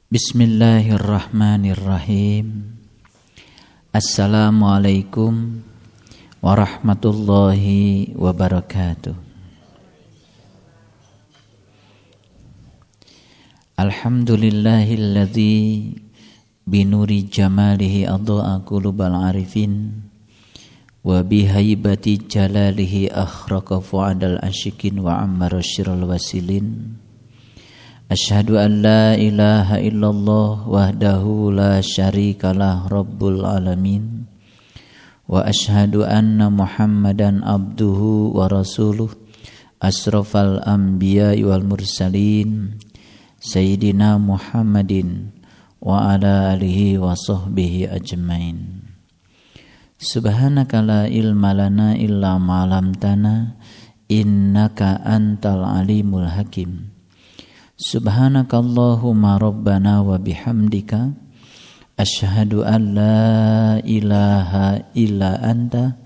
Bismillahirrahmanirrahim. Assalamualaikum warahmatullahi wabarakatuh. Alhamdulillahilladzi binuri jamalihi adha'a qulubal arifin wa bihaibati jalalihi akhraqa fu'adal asyikin wa ammara syirral wasilin. Asyhadu an la ilaha illallah wahdahu la syarikalah rabbul alamin. Wa asyhadu anna Muhammadan abduhu wa rasuluh asrafal anbiya'i wal mursalin Sayyidina Muhammadin wa ala alihi wa sahbihi ajmain. Subhanaka la ilma lana illa ma 'allamtana innaka antal alimul hakim. Subhanakallahumma rabbana wa bihamdika asyhadu an la ilaha illa anta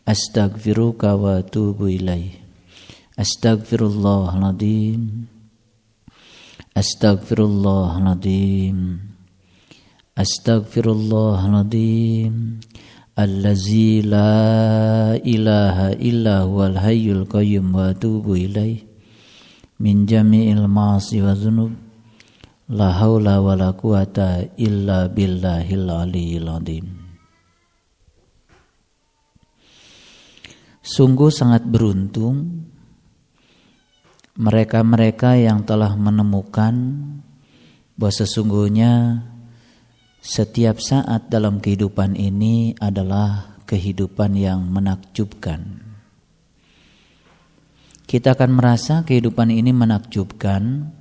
astaghfiruka wa atubu ilaih. Astaghfirullahaladzim. Astaghfirullahaladzim. Astaghfirullahaladzim. Allazi la ilaha illa huwal hayyul qayyum wa atubu ilaih. Min jami'il ma'asi wa dhunub. La haula wa la quwata illa billahil aliyyil azim. Sungguh sangat beruntung mereka-mereka yang telah menemukan bahwa sesungguhnya setiap saat dalam kehidupan ini adalah kehidupan yang menakjubkan. Kita akan merasa kehidupan ini menakjubkan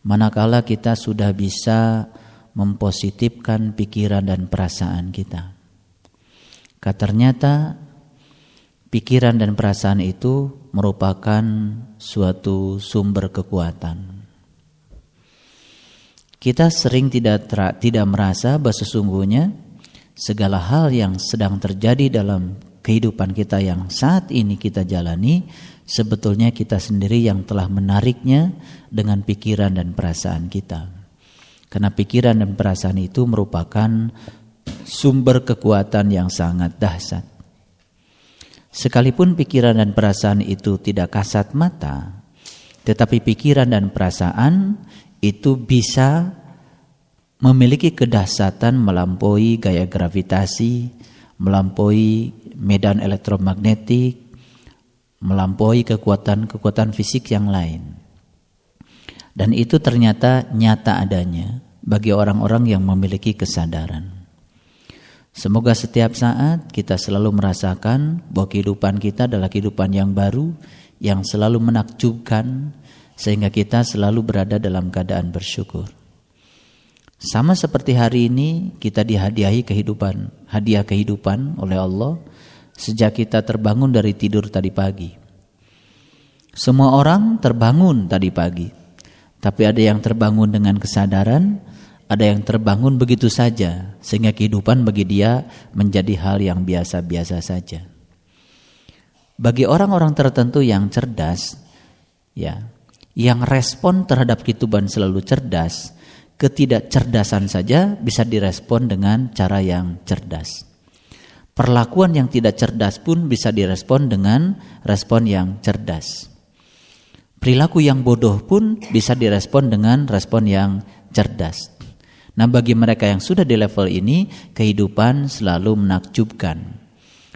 manakala kita sudah bisa mempositifkan pikiran dan perasaan kita. Ternyata pikiran dan perasaan itu merupakan suatu sumber kekuatan. Kita sering tidak merasa bahwa sesungguhnya segala hal yang sedang terjadi dalam kehidupan kita yang saat ini kita jalani, sebetulnya kita sendiri yang telah menariknya dengan pikiran dan perasaan kita. Karena pikiran dan perasaan itu merupakan sumber kekuatan yang sangat dahsyat. Sekalipun pikiran dan perasaan itu tidak kasat mata, tetapi pikiran dan perasaan itu bisa memiliki kedahsyatan melampaui gaya gravitasi, melampaui medan elektromagnetik, melampaui kekuatan fisik yang lain. Dan itu ternyata nyata adanya bagi orang-orang yang memiliki kesadaran. Semoga setiap saat kita selalu merasakan bahwa kehidupan kita adalah kehidupan yang baru, yang selalu menakjubkan, sehingga kita selalu berada dalam keadaan bersyukur. Sama seperti hari ini kita dihadiahi hadiah kehidupan oleh Allah sejak kita terbangun dari tidur tadi pagi. Semua orang terbangun tadi pagi, tapi ada yang terbangun dengan kesadaran, ada yang terbangun begitu saja, sehingga kehidupan bagi dia menjadi hal yang biasa-biasa saja. Bagi orang-orang tertentu yang cerdas, yang respon terhadap kehidupan selalu cerdas, ketidakcerdasan saja bisa direspon dengan cara yang cerdas. Perlakuan yang tidak cerdas pun bisa direspon dengan respon yang cerdas. Perilaku yang bodoh pun bisa direspon dengan respon yang cerdas. Nah, bagi mereka yang sudah di level ini, kehidupan selalu menakjubkan.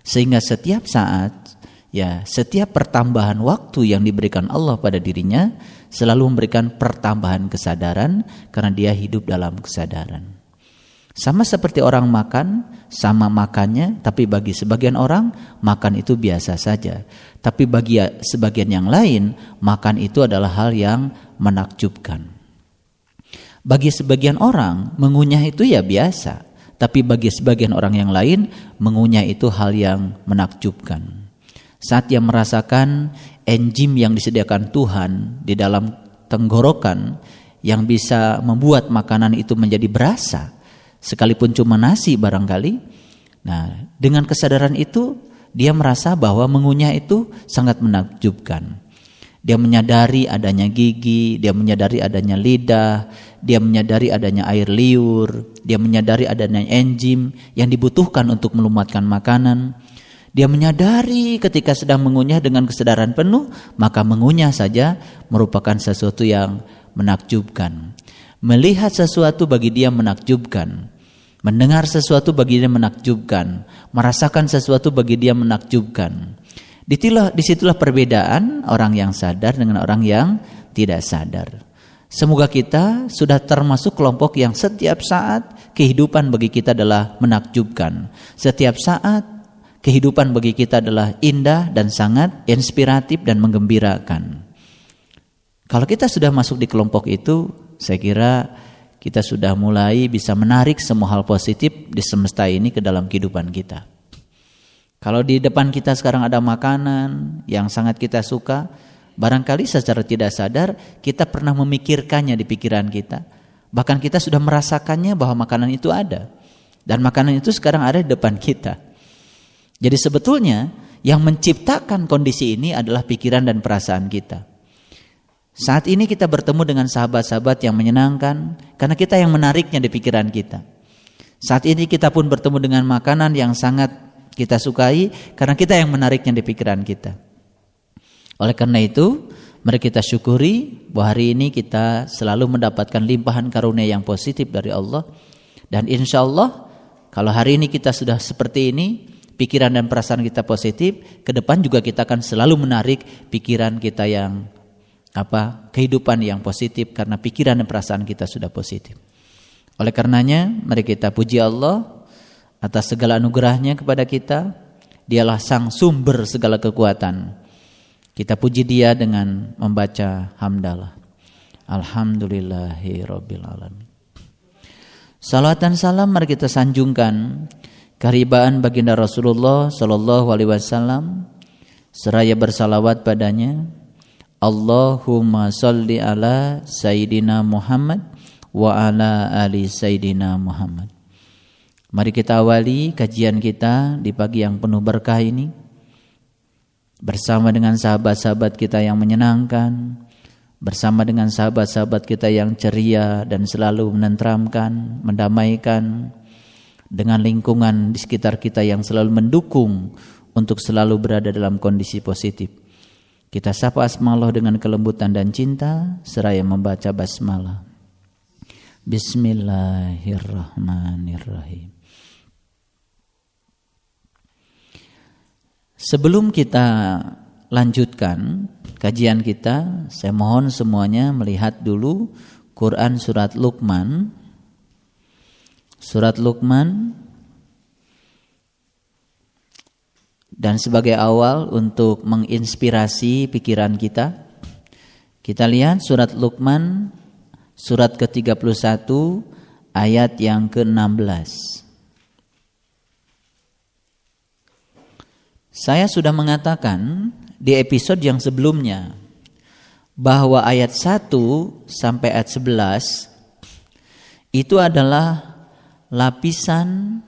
Sehingga setiap saat, setiap pertambahan waktu yang diberikan Allah pada dirinya selalu memberikan pertambahan kesadaran karena dia hidup dalam kesadaran. Sama seperti orang makan, sama makannya, tapi bagi sebagian orang makan itu biasa saja. Tapi bagi sebagian yang lain, makan itu adalah hal yang menakjubkan. Bagi sebagian orang, mengunyah itu ya biasa. Tapi bagi sebagian orang yang lain, mengunyah itu hal yang menakjubkan. Saat dia merasakan enzim yang disediakan Tuhan di dalam tenggorokan yang bisa membuat makanan itu menjadi berasa, sekalipun cuma nasi barangkali. Nah, dengan kesadaran itu dia merasa bahwa mengunyah itu sangat menakjubkan. Dia menyadari adanya gigi, dia menyadari adanya lidah, dia menyadari adanya air liur, dia menyadari adanya enzim yang dibutuhkan untuk melumatkan makanan. Dia menyadari ketika sedang mengunyah dengan kesadaran penuh, maka mengunyah saja merupakan sesuatu yang menakjubkan. Melihat sesuatu bagi dia menakjubkan. Mendengar sesuatu bagi dia menakjubkan. Merasakan sesuatu bagi dia menakjubkan. Disitulah perbedaan orang yang sadar dengan orang yang tidak sadar. Semoga kita sudah termasuk kelompok yang setiap saat kehidupan bagi kita adalah menakjubkan. Setiap saat kehidupan bagi kita adalah indah dan sangat inspiratif dan menggembirakan. Kalau kita sudah masuk di kelompok itu, saya kira kita sudah mulai bisa menarik semua hal positif di semesta ini ke dalam kehidupan kita. Kalau di depan kita sekarang ada makanan yang sangat kita suka, barangkali secara tidak sadar kita pernah memikirkannya di pikiran kita. Bahkan kita sudah merasakannya bahwa makanan itu ada. Dan makanan itu sekarang ada di depan kita. Jadi sebetulnya yang menciptakan kondisi ini adalah pikiran dan perasaan kita. Saat ini kita bertemu dengan sahabat-sahabat yang menyenangkan karena kita yang menariknya di pikiran kita. Saat ini kita pun bertemu dengan makanan yang sangat kita sukai karena kita yang menariknya di pikiran kita. Oleh karena itu, mari kita syukuri bahwa hari ini kita selalu mendapatkan limpahan karunia yang positif dari Allah. Dan insya Allah kalau hari ini kita sudah seperti ini, pikiran dan perasaan kita positif, ke depan juga kita akan selalu menarik pikiran kita yang kehidupan yang positif karena pikiran dan perasaan kita sudah positif. Oleh karenanya, mari kita puji Allah atas segala anugerahnya kepada kita. Dialah sang sumber segala kekuatan. Kita puji dia dengan membaca hamdalah. Alhamdulillahi rabbil alamin. Salawat dan salam mari kita sanjungkan keharibaan baginda Rasulullah sallallahu alaihi wasallam seraya bersalawat padanya. Allahumma salli ala Sayyidina Muhammad wa ala ali Sayyidina Muhammad. Mari kita awali kajian kita di pagi yang penuh berkah ini bersama dengan sahabat-sahabat kita yang menyenangkan, bersama dengan sahabat-sahabat kita yang ceria dan selalu menenteramkan, mendamaikan, dengan lingkungan di sekitar kita yang selalu mendukung untuk selalu berada dalam kondisi positif. Kita sapa asma Allah dengan kelembutan dan cinta seraya membaca basmalah. Bismillahirrahmanirrahim. Sebelum kita lanjutkan kajian kita, saya mohon semuanya melihat dulu Quran surat Luqman. Surat Luqman, dan sebagai awal untuk menginspirasi pikiran kita, kita lihat surat Luqman surat ke-31 ayat yang ke-16. Saya sudah mengatakan di episode yang sebelumnya bahwa ayat 1 sampai ayat 11 itu adalah lapisan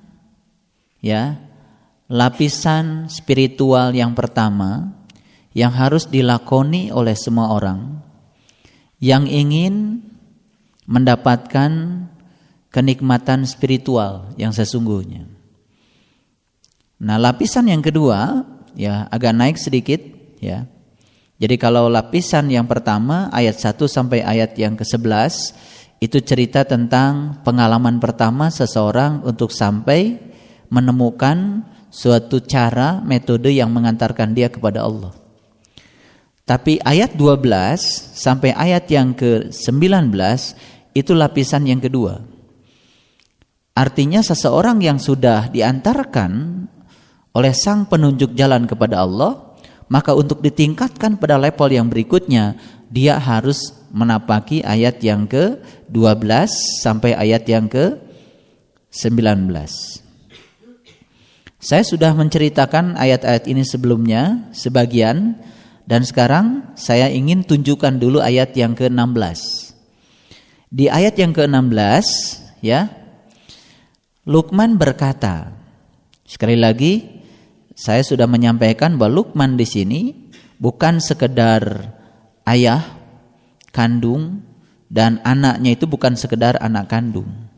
spiritual yang pertama yang harus dilakoni oleh semua orang yang ingin mendapatkan kenikmatan spiritual yang sesungguhnya. Nah, lapisan yang kedua agak naik sedikit ya. Jadi kalau lapisan yang pertama ayat 1 sampai ayat yang ke-11 itu cerita tentang pengalaman pertama seseorang untuk sampai menemukan suatu cara, metode yang mengantarkan dia kepada Allah. Tapi ayat 12 sampai ayat yang ke-19 itu lapisan yang kedua. Artinya seseorang yang sudah diantarkan oleh sang penunjuk jalan kepada Allah, maka untuk ditingkatkan pada level yang berikutnya, dia harus menapaki ayat yang ke-12 sampai ayat yang ke-19. Saya sudah menceritakan ayat-ayat ini sebelumnya sebagian, dan sekarang saya ingin tunjukkan dulu ayat yang ke-16. Di ayat yang ke-16 Luqman berkata, sekali lagi saya sudah menyampaikan bahwa Luqman di sini bukan sekedar ayah kandung dan anaknya itu bukan sekedar anak kandung.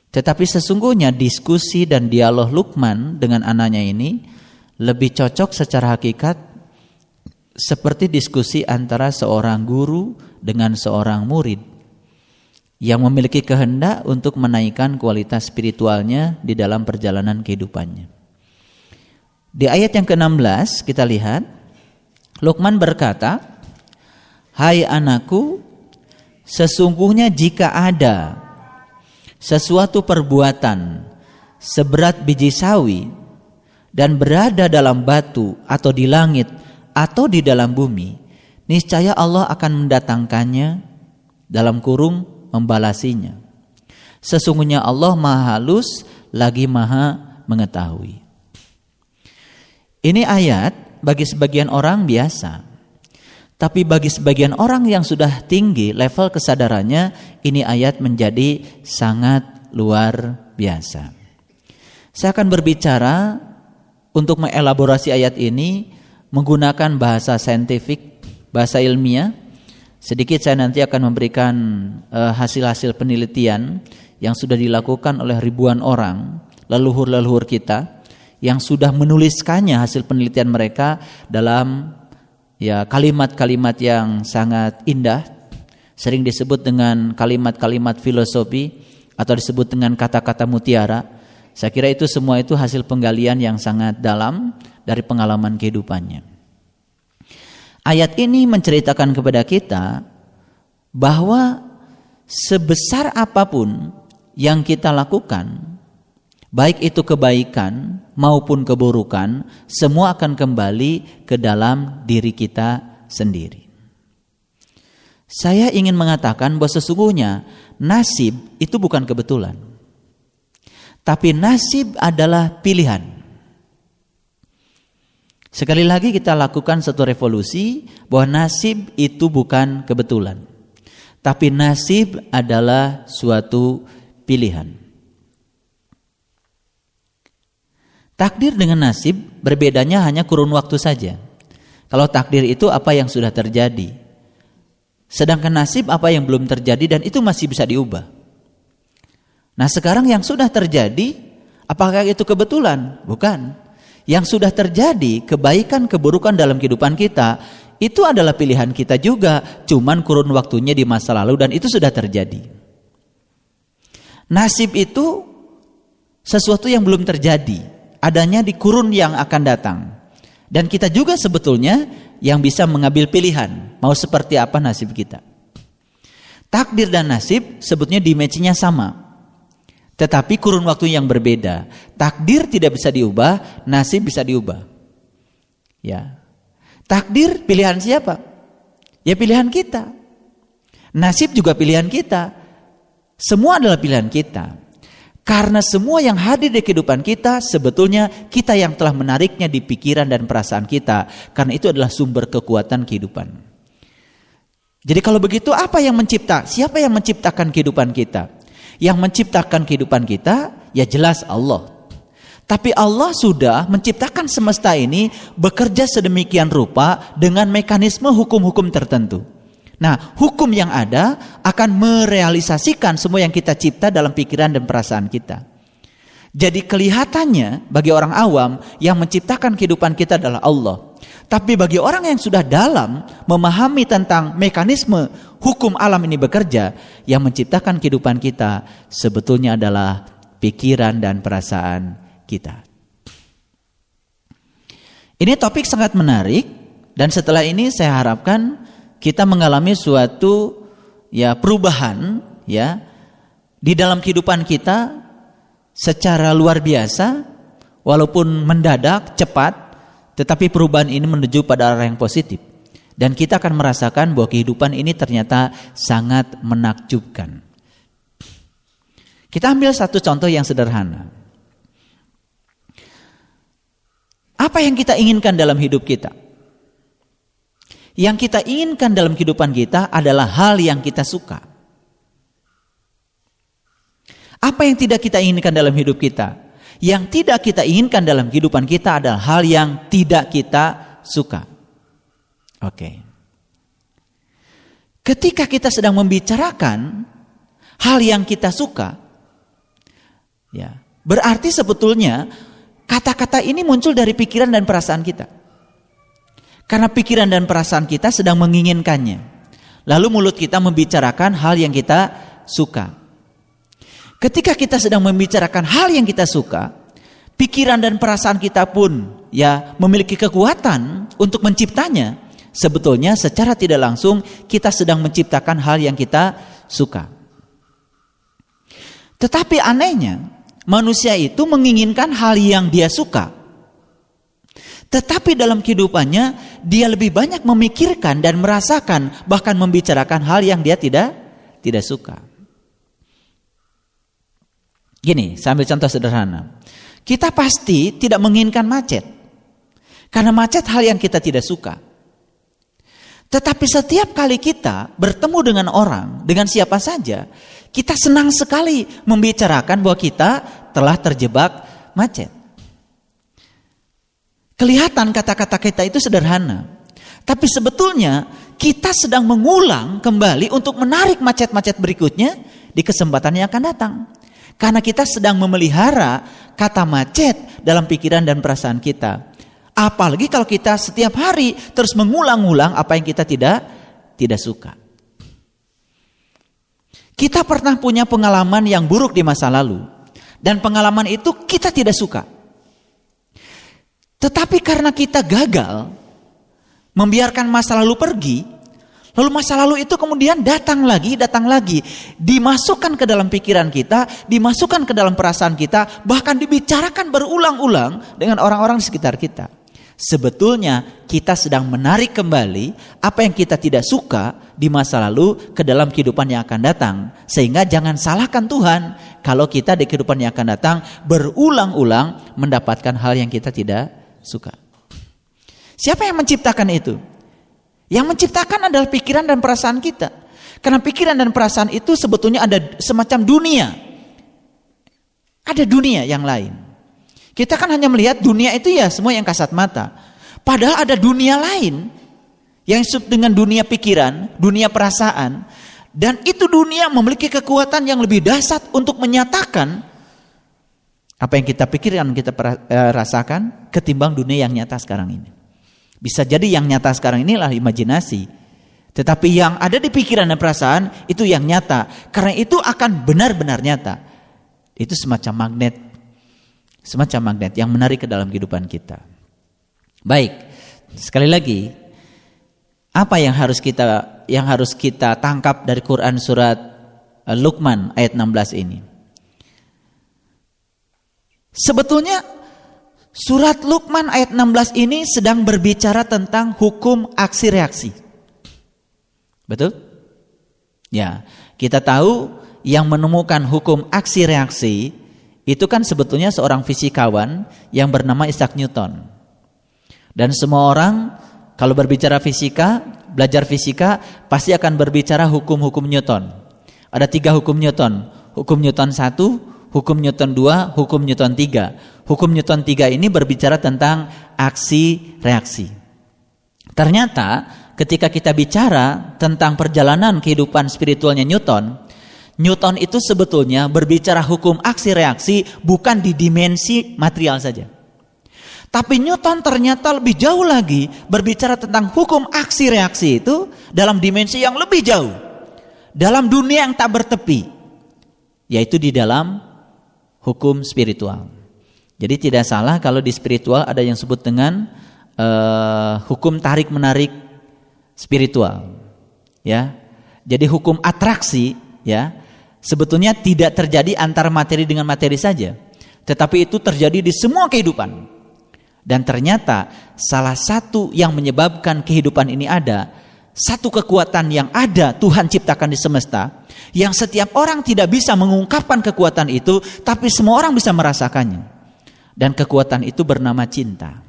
Tetapi sesungguhnya diskusi dan dialog Luqman dengan anaknya ini lebih cocok secara hakikat seperti diskusi antara seorang guru dengan seorang murid yang memiliki kehendak untuk menaikkan kualitas spiritualnya di dalam perjalanan kehidupannya. Di ayat yang ke-16 kita lihat Luqman berkata, "Hai anakku, sesungguhnya jika ada sesuatu perbuatan seberat biji sawi dan berada dalam batu atau di langit atau di dalam bumi, niscaya Allah akan mendatangkannya dalam kurung membalasinya. Sesungguhnya Allah Maha Halus lagi Maha Mengetahui." Ini ayat bagi sebagian orang biasa. Tapi bagi sebagian orang yang sudah tinggi level kesadarannya, ini ayat menjadi sangat luar biasa. Saya akan berbicara untuk mengelaborasi ayat ini menggunakan bahasa saintifik, bahasa ilmiah. Sedikit saya nanti akan memberikan hasil-hasil penelitian yang sudah dilakukan oleh ribuan orang, leluhur-leluhur kita, yang sudah menuliskannya hasil penelitian mereka dalam kalimat-kalimat yang sangat indah, sering disebut dengan kalimat-kalimat filosofi atau disebut dengan kata-kata mutiara. Saya kira itu semua itu hasil penggalian yang sangat dalam dari pengalaman kehidupannya. Ayat ini menceritakan kepada kita bahwa sebesar apapun yang kita lakukan, baik itu kebaikan maupun keburukan, semua akan kembali ke dalam diri kita sendiri. Saya ingin mengatakan bahwa sesungguhnya nasib itu bukan kebetulan, tapi nasib adalah pilihan. Sekali lagi kita lakukan satu revolusi bahwa nasib itu bukan kebetulan, tapi nasib adalah suatu pilihan. Takdir dengan nasib berbedanya hanya kurun waktu saja. Kalau takdir itu apa yang sudah terjadi, sedangkan nasib apa yang belum terjadi dan itu masih bisa diubah. Nah sekarang yang sudah terjadi, apakah itu kebetulan? Bukan. Yang sudah terjadi, kebaikan keburukan dalam kehidupan kita, itu adalah pilihan kita juga, cuman kurun waktunya di masa lalu dan itu sudah terjadi. Nasib itu sesuatu yang belum terjadi, adanya di kurun yang akan datang. Dan kita juga sebetulnya yang bisa mengambil pilihan, mau seperti apa nasib kita. Takdir dan nasib sebetulnya dimensinya sama, tetapi kurun waktu yang berbeda. Takdir tidak bisa diubah, nasib bisa diubah. Ya. Takdir pilihan siapa? Ya pilihan kita. Nasib juga pilihan kita. Semua adalah pilihan kita. Karena semua yang hadir di kehidupan kita sebetulnya kita yang telah menariknya di pikiran dan perasaan kita. Karena itu adalah sumber kekuatan kehidupan. Jadi kalau begitu apa yang mencipta? Siapa yang menciptakan kehidupan kita? Yang menciptakan kehidupan kita ya jelas Allah. Tapi Allah sudah menciptakan semesta ini bekerja sedemikian rupa dengan mekanisme hukum-hukum tertentu. Nah, hukum yang ada akan merealisasikan semua yang kita cipta dalam pikiran dan perasaan kita. Jadi kelihatannya bagi orang awam yang menciptakan kehidupan kita adalah Allah. Tapi bagi orang yang sudah dalam memahami tentang mekanisme hukum alam ini bekerja, yang menciptakan kehidupan kita sebetulnya adalah pikiran dan perasaan kita. Ini topik sangat menarik dan setelah ini saya harapkan kita mengalami suatu perubahan di dalam kehidupan kita secara luar biasa, walaupun mendadak, cepat, tetapi perubahan ini menuju pada arah yang positif. Dan kita akan merasakan bahwa kehidupan ini ternyata sangat menakjubkan. Kita ambil satu contoh yang sederhana. Apa yang kita inginkan dalam hidup kita? Yang kita inginkan dalam kehidupan kita adalah hal yang kita suka. Apa yang tidak kita inginkan dalam hidup kita? Yang tidak kita inginkan dalam kehidupan kita adalah hal yang tidak kita suka. Oke. ketika kita sedang membicarakan hal yang kita suka, ya, berarti sebetulnya kata-kata ini muncul dari pikiran dan perasaan kita. Karena pikiran dan perasaan kita sedang menginginkannya. Lalu mulut kita membicarakan hal yang kita suka. Ketika kita sedang membicarakan hal yang kita suka, pikiran dan perasaan kita pun ya memiliki kekuatan untuk menciptanya. Sebetulnya secara tidak langsung kita sedang menciptakan hal yang kita suka. Tetapi anehnya, manusia itu menginginkan hal yang dia suka. Tetapi dalam kehidupannya dia lebih banyak memikirkan dan merasakan, bahkan membicarakan hal yang dia tidak suka. Gini, saya ambil contoh sederhana. Kita pasti tidak menginginkan macet. Karena macet hal yang kita tidak suka. Tetapi setiap kali kita bertemu dengan orang, dengan siapa saja, kita senang sekali membicarakan bahwa kita telah terjebak macet. Kelihatan kata-kata kita itu sederhana. Tapi sebetulnya kita sedang mengulang kembali untuk menarik macet-macet berikutnya di kesempatan yang akan datang. Karena kita sedang memelihara kata macet dalam pikiran dan perasaan kita. Apalagi kalau kita setiap hari terus mengulang-ulang apa yang kita tidak suka. Kita pernah punya pengalaman yang buruk di masa lalu. Dan pengalaman itu kita tidak suka. Tetapi karena kita gagal membiarkan masa lalu pergi, lalu masa lalu itu kemudian datang lagi, dimasukkan ke dalam pikiran kita, dimasukkan ke dalam perasaan kita, bahkan dibicarakan berulang-ulang dengan orang-orang di sekitar kita. Sebetulnya kita sedang menarik kembali apa yang kita tidak suka di masa lalu ke dalam kehidupan yang akan datang. Sehingga jangan salahkan Tuhan kalau kita di kehidupan yang akan datang berulang-ulang mendapatkan hal yang kita tidak suka. Siapa yang menciptakan itu? Yang menciptakan adalah pikiran dan perasaan kita. Karena pikiran dan perasaan itu sebetulnya ada semacam dunia. Ada dunia yang lain. Kita kan hanya melihat dunia itu ya semua yang kasat mata. Padahal ada dunia lain yang disebut dengan dunia pikiran, dunia perasaan. Dan itu dunia memiliki kekuatan yang lebih dahsyat untuk menyatakan apa yang kita pikirkan, kita rasakan ketimbang dunia yang nyata sekarang ini. Bisa jadi yang nyata sekarang inilah imajinasi. Tetapi yang ada di pikiran dan perasaan itu yang nyata. Karena itu akan benar-benar nyata. Itu semacam magnet. Semacam magnet yang menarik ke dalam kehidupan kita. Baik, sekali lagi, apa yang harus kita tangkap dari Quran surat Luqman ayat 16 ini? Sebetulnya surat Luqman ayat 16 ini sedang berbicara tentang hukum aksi reaksi. Betul? Ya, kita tahu yang menemukan hukum aksi reaksi itu kan sebetulnya seorang fisikawan yang bernama Isaac Newton. Dan semua orang kalau berbicara fisika, belajar fisika pasti akan berbicara hukum-hukum Newton. Ada 3 hukum Newton. Hukum Newton 1, hukum Newton 2, hukum Newton 3. Hukum Newton 3 ini berbicara tentang aksi reaksi. Ternyata ketika kita bicara tentang perjalanan kehidupan spiritualnya Newton itu sebetulnya berbicara hukum aksi reaksi bukan di dimensi material saja. Tapi Newton ternyata lebih jauh lagi berbicara tentang hukum aksi reaksi itu dalam dimensi yang lebih jauh. Dalam dunia yang tak bertepi. Yaitu di dalam hukum spiritual. Jadi tidak salah kalau di spiritual ada yang sebut dengan hukum tarik menarik spiritual. Ya. Jadi hukum atraksi ya sebetulnya tidak terjadi antara materi dengan materi saja. Tetapi itu terjadi di semua kehidupan. Dan ternyata salah satu yang menyebabkan kehidupan ini ada, satu kekuatan yang ada Tuhan ciptakan di semesta, yang setiap orang tidak bisa mengungkapkan kekuatan itu, tapi semua orang bisa merasakannya. Dan kekuatan itu bernama cinta.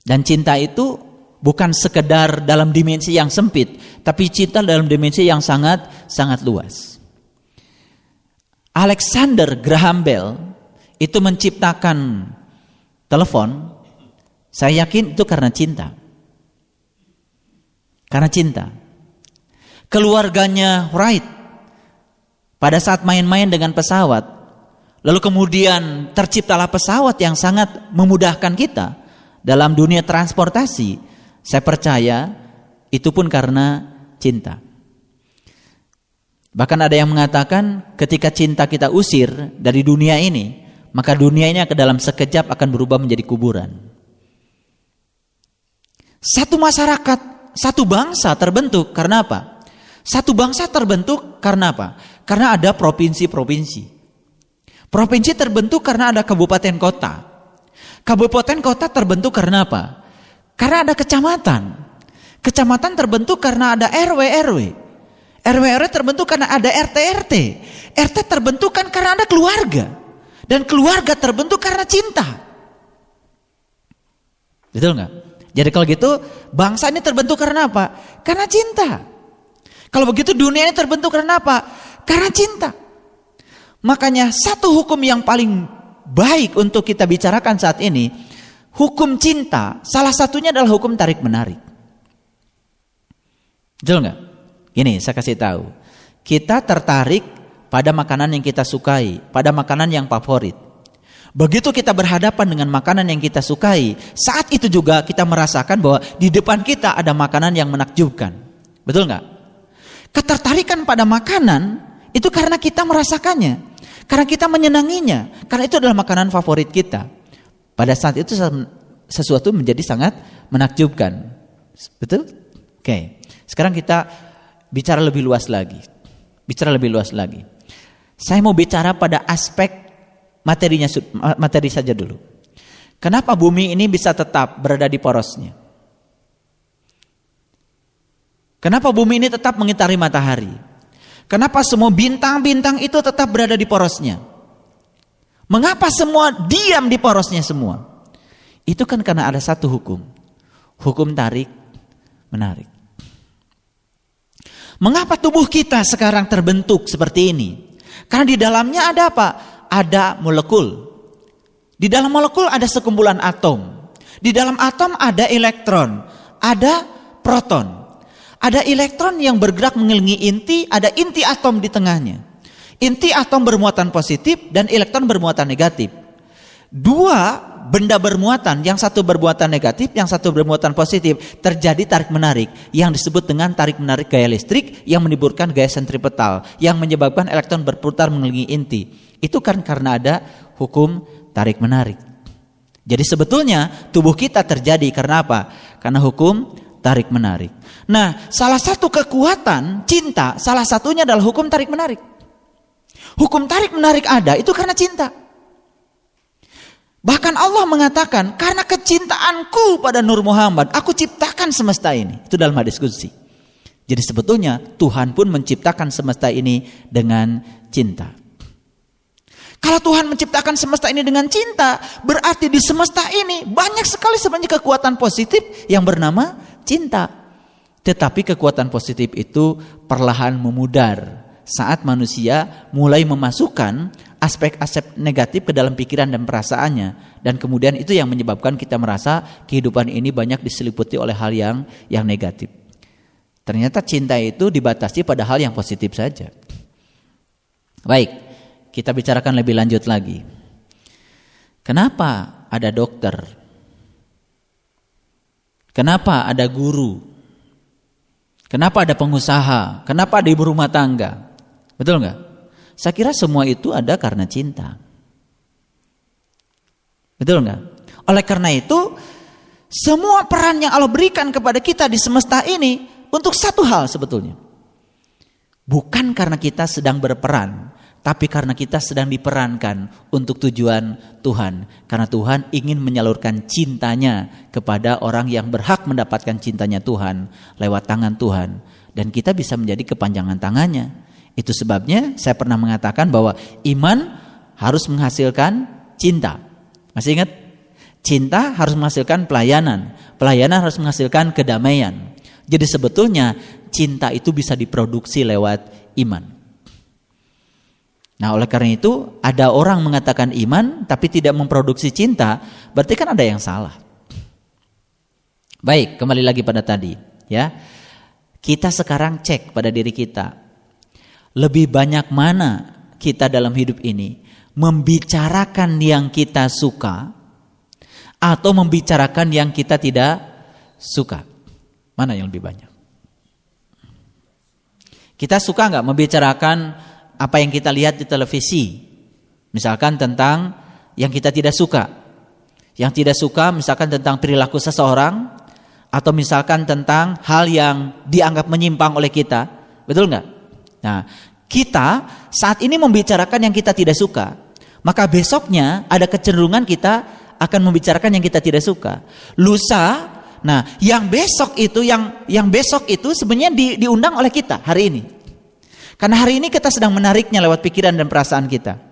Dan cinta itu bukan sekedar dalam dimensi yang sempit, tapi cinta dalam dimensi yang sangat luas. Alexander Graham Bell itu menciptakan telepon, saya yakin itu karena cinta. Karena cinta. Keluarganya Wright pada saat main-main dengan pesawat, lalu kemudian terciptalah pesawat yang sangat memudahkan kita dalam dunia transportasi. Saya percaya itu pun karena cinta. Bahkan ada yang mengatakan ketika cinta kita usir dari dunia ini, maka dunia ini ke dalam sekejap akan berubah menjadi kuburan. Satu masyarakat, satu bangsa terbentuk karena apa? Satu bangsa terbentuk karena apa? Karena ada provinsi-provinsi. Provinsi terbentuk karena ada kabupaten kota. Kabupaten kota terbentuk karena apa? Karena ada kecamatan. Kecamatan terbentuk karena ada RW-RW. RW-RW terbentuk karena ada RT-RT. RT terbentuk kan karena ada keluarga. Dan keluarga terbentuk karena cinta. Betul nggak? Jadi kalau gitu bangsa ini terbentuk karena apa? Karena cinta. Kalau begitu dunia ini terbentuk karena apa? Karena cinta. Makanya satu hukum yang paling baik untuk kita bicarakan saat ini, hukum cinta, salah satunya adalah hukum tarik menarik. Betul nggak? Gini, saya kasih tahu. Kita tertarik pada makanan yang kita sukai, pada makanan yang favorit. Begitu kita berhadapan dengan makanan yang kita sukai, saat itu juga kita merasakan bahwa di depan kita ada makanan yang menakjubkan. Betul nggak? Ketertarikan pada makanan itu karena kita merasakannya, karena kita menyenanginya, karena itu adalah makanan favorit kita. Pada saat itu sesuatu menjadi sangat menakjubkan. Betul? Oke. Sekarang kita bicara lebih luas lagi. Saya mau bicara pada aspek materi saja dulu. Kenapa bumi ini bisa tetap berada di porosnya? Kenapa bumi ini tetap mengitari matahari? Kenapa semua bintang-bintang itu tetap berada di porosnya? Mengapa semua diam di porosnya semua? Itu kan karena ada satu hukum. Hukum tarik menarik. Mengapa tubuh kita sekarang terbentuk seperti ini? Karena di dalamnya ada apa? Ada molekul. Di dalam molekul ada sekumpulan atom. Di dalam atom ada elektron, ada proton. Ada elektron yang bergerak mengelilingi inti, ada inti atom di tengahnya. Inti atom bermuatan positif dan elektron bermuatan negatif. Dua benda bermuatan, yang satu bermuatan negatif, yang satu bermuatan positif, terjadi tarik menarik yang disebut dengan tarik menarik gaya listrik yang menimbulkan gaya sentripetal yang menyebabkan elektron berputar mengelilingi inti. Itu kan karena ada hukum tarik menarik. Jadi sebetulnya tubuh kita terjadi karena apa? Karena hukum tarik menarik. Nah, salah satu kekuatan cinta, salah satunya adalah hukum tarik menarik. Hukum tarik menarik ada itu karena cinta. Bahkan Allah mengatakan, karena kecintaanku pada Nur Muhammad, aku ciptakan semesta ini. Itu dalam hadis qudsi. Jadi sebetulnya Tuhan pun menciptakan semesta ini dengan cinta. Kalau Tuhan menciptakan semesta ini dengan cinta, berarti di semesta ini banyak sekali sebenarnya kekuatan positif yang bernama cinta. Tetapi kekuatan positif itu perlahan memudar saat manusia mulai memasukkan aspek-aspek negatif ke dalam pikiran dan perasaannya, dan kemudian itu yang menyebabkan kita merasa kehidupan ini banyak diseliputi oleh hal yang negatif. Ternyata cinta itu dibatasi pada hal yang positif saja. Baik, kita bicarakan lebih lanjut lagi. Kenapa ada dokter? Kenapa ada guru? Kenapa ada pengusaha? Kenapa ada ibu rumah tangga? Betul nggak? Saya kira semua itu ada karena cinta. Betul nggak? Oleh karena itu, semua peran yang Allah berikan kepada kita di semesta ini untuk satu hal sebetulnya. Bukan karena kita sedang berperan, tapi karena kita sedang diperankan untuk tujuan Tuhan. Karena Tuhan ingin menyalurkan cintanya kepada orang yang berhak mendapatkan cintanya Tuhan lewat tangan Tuhan. Dan kita bisa menjadi kepanjangan tangannya. Itu sebabnya saya pernah mengatakan bahwa iman harus menghasilkan cinta. Masih ingat? Cinta harus menghasilkan pelayanan. Pelayanan harus menghasilkan kedamaian. Jadi sebetulnya cinta itu bisa diproduksi lewat iman. Nah, oleh karena itu ada orang mengatakan iman tapi tidak memproduksi cinta, berarti kan ada yang salah. Baik, kembali lagi pada tadi, ya. Kita sekarang cek pada diri kita. Lebih banyak mana kita dalam hidup ini membicarakan yang kita suka atau membicarakan yang kita tidak suka? Mana yang lebih banyak? Kita suka nggak membicarakan apa yang kita lihat di televisi? Misalkan tentang yang kita tidak suka. Yang tidak suka misalkan tentang perilaku seseorang, atau misalkan tentang hal yang dianggap menyimpang oleh kita. Betul nggak? Nah, kita saat ini membicarakan yang kita tidak suka, maka besoknya ada kecenderungan kita akan membicarakan yang kita tidak suka. Lusa, nah yang besok itu sebenarnya diundang oleh kita hari ini. Karena hari ini kita sedang menariknya lewat pikiran dan perasaan kita.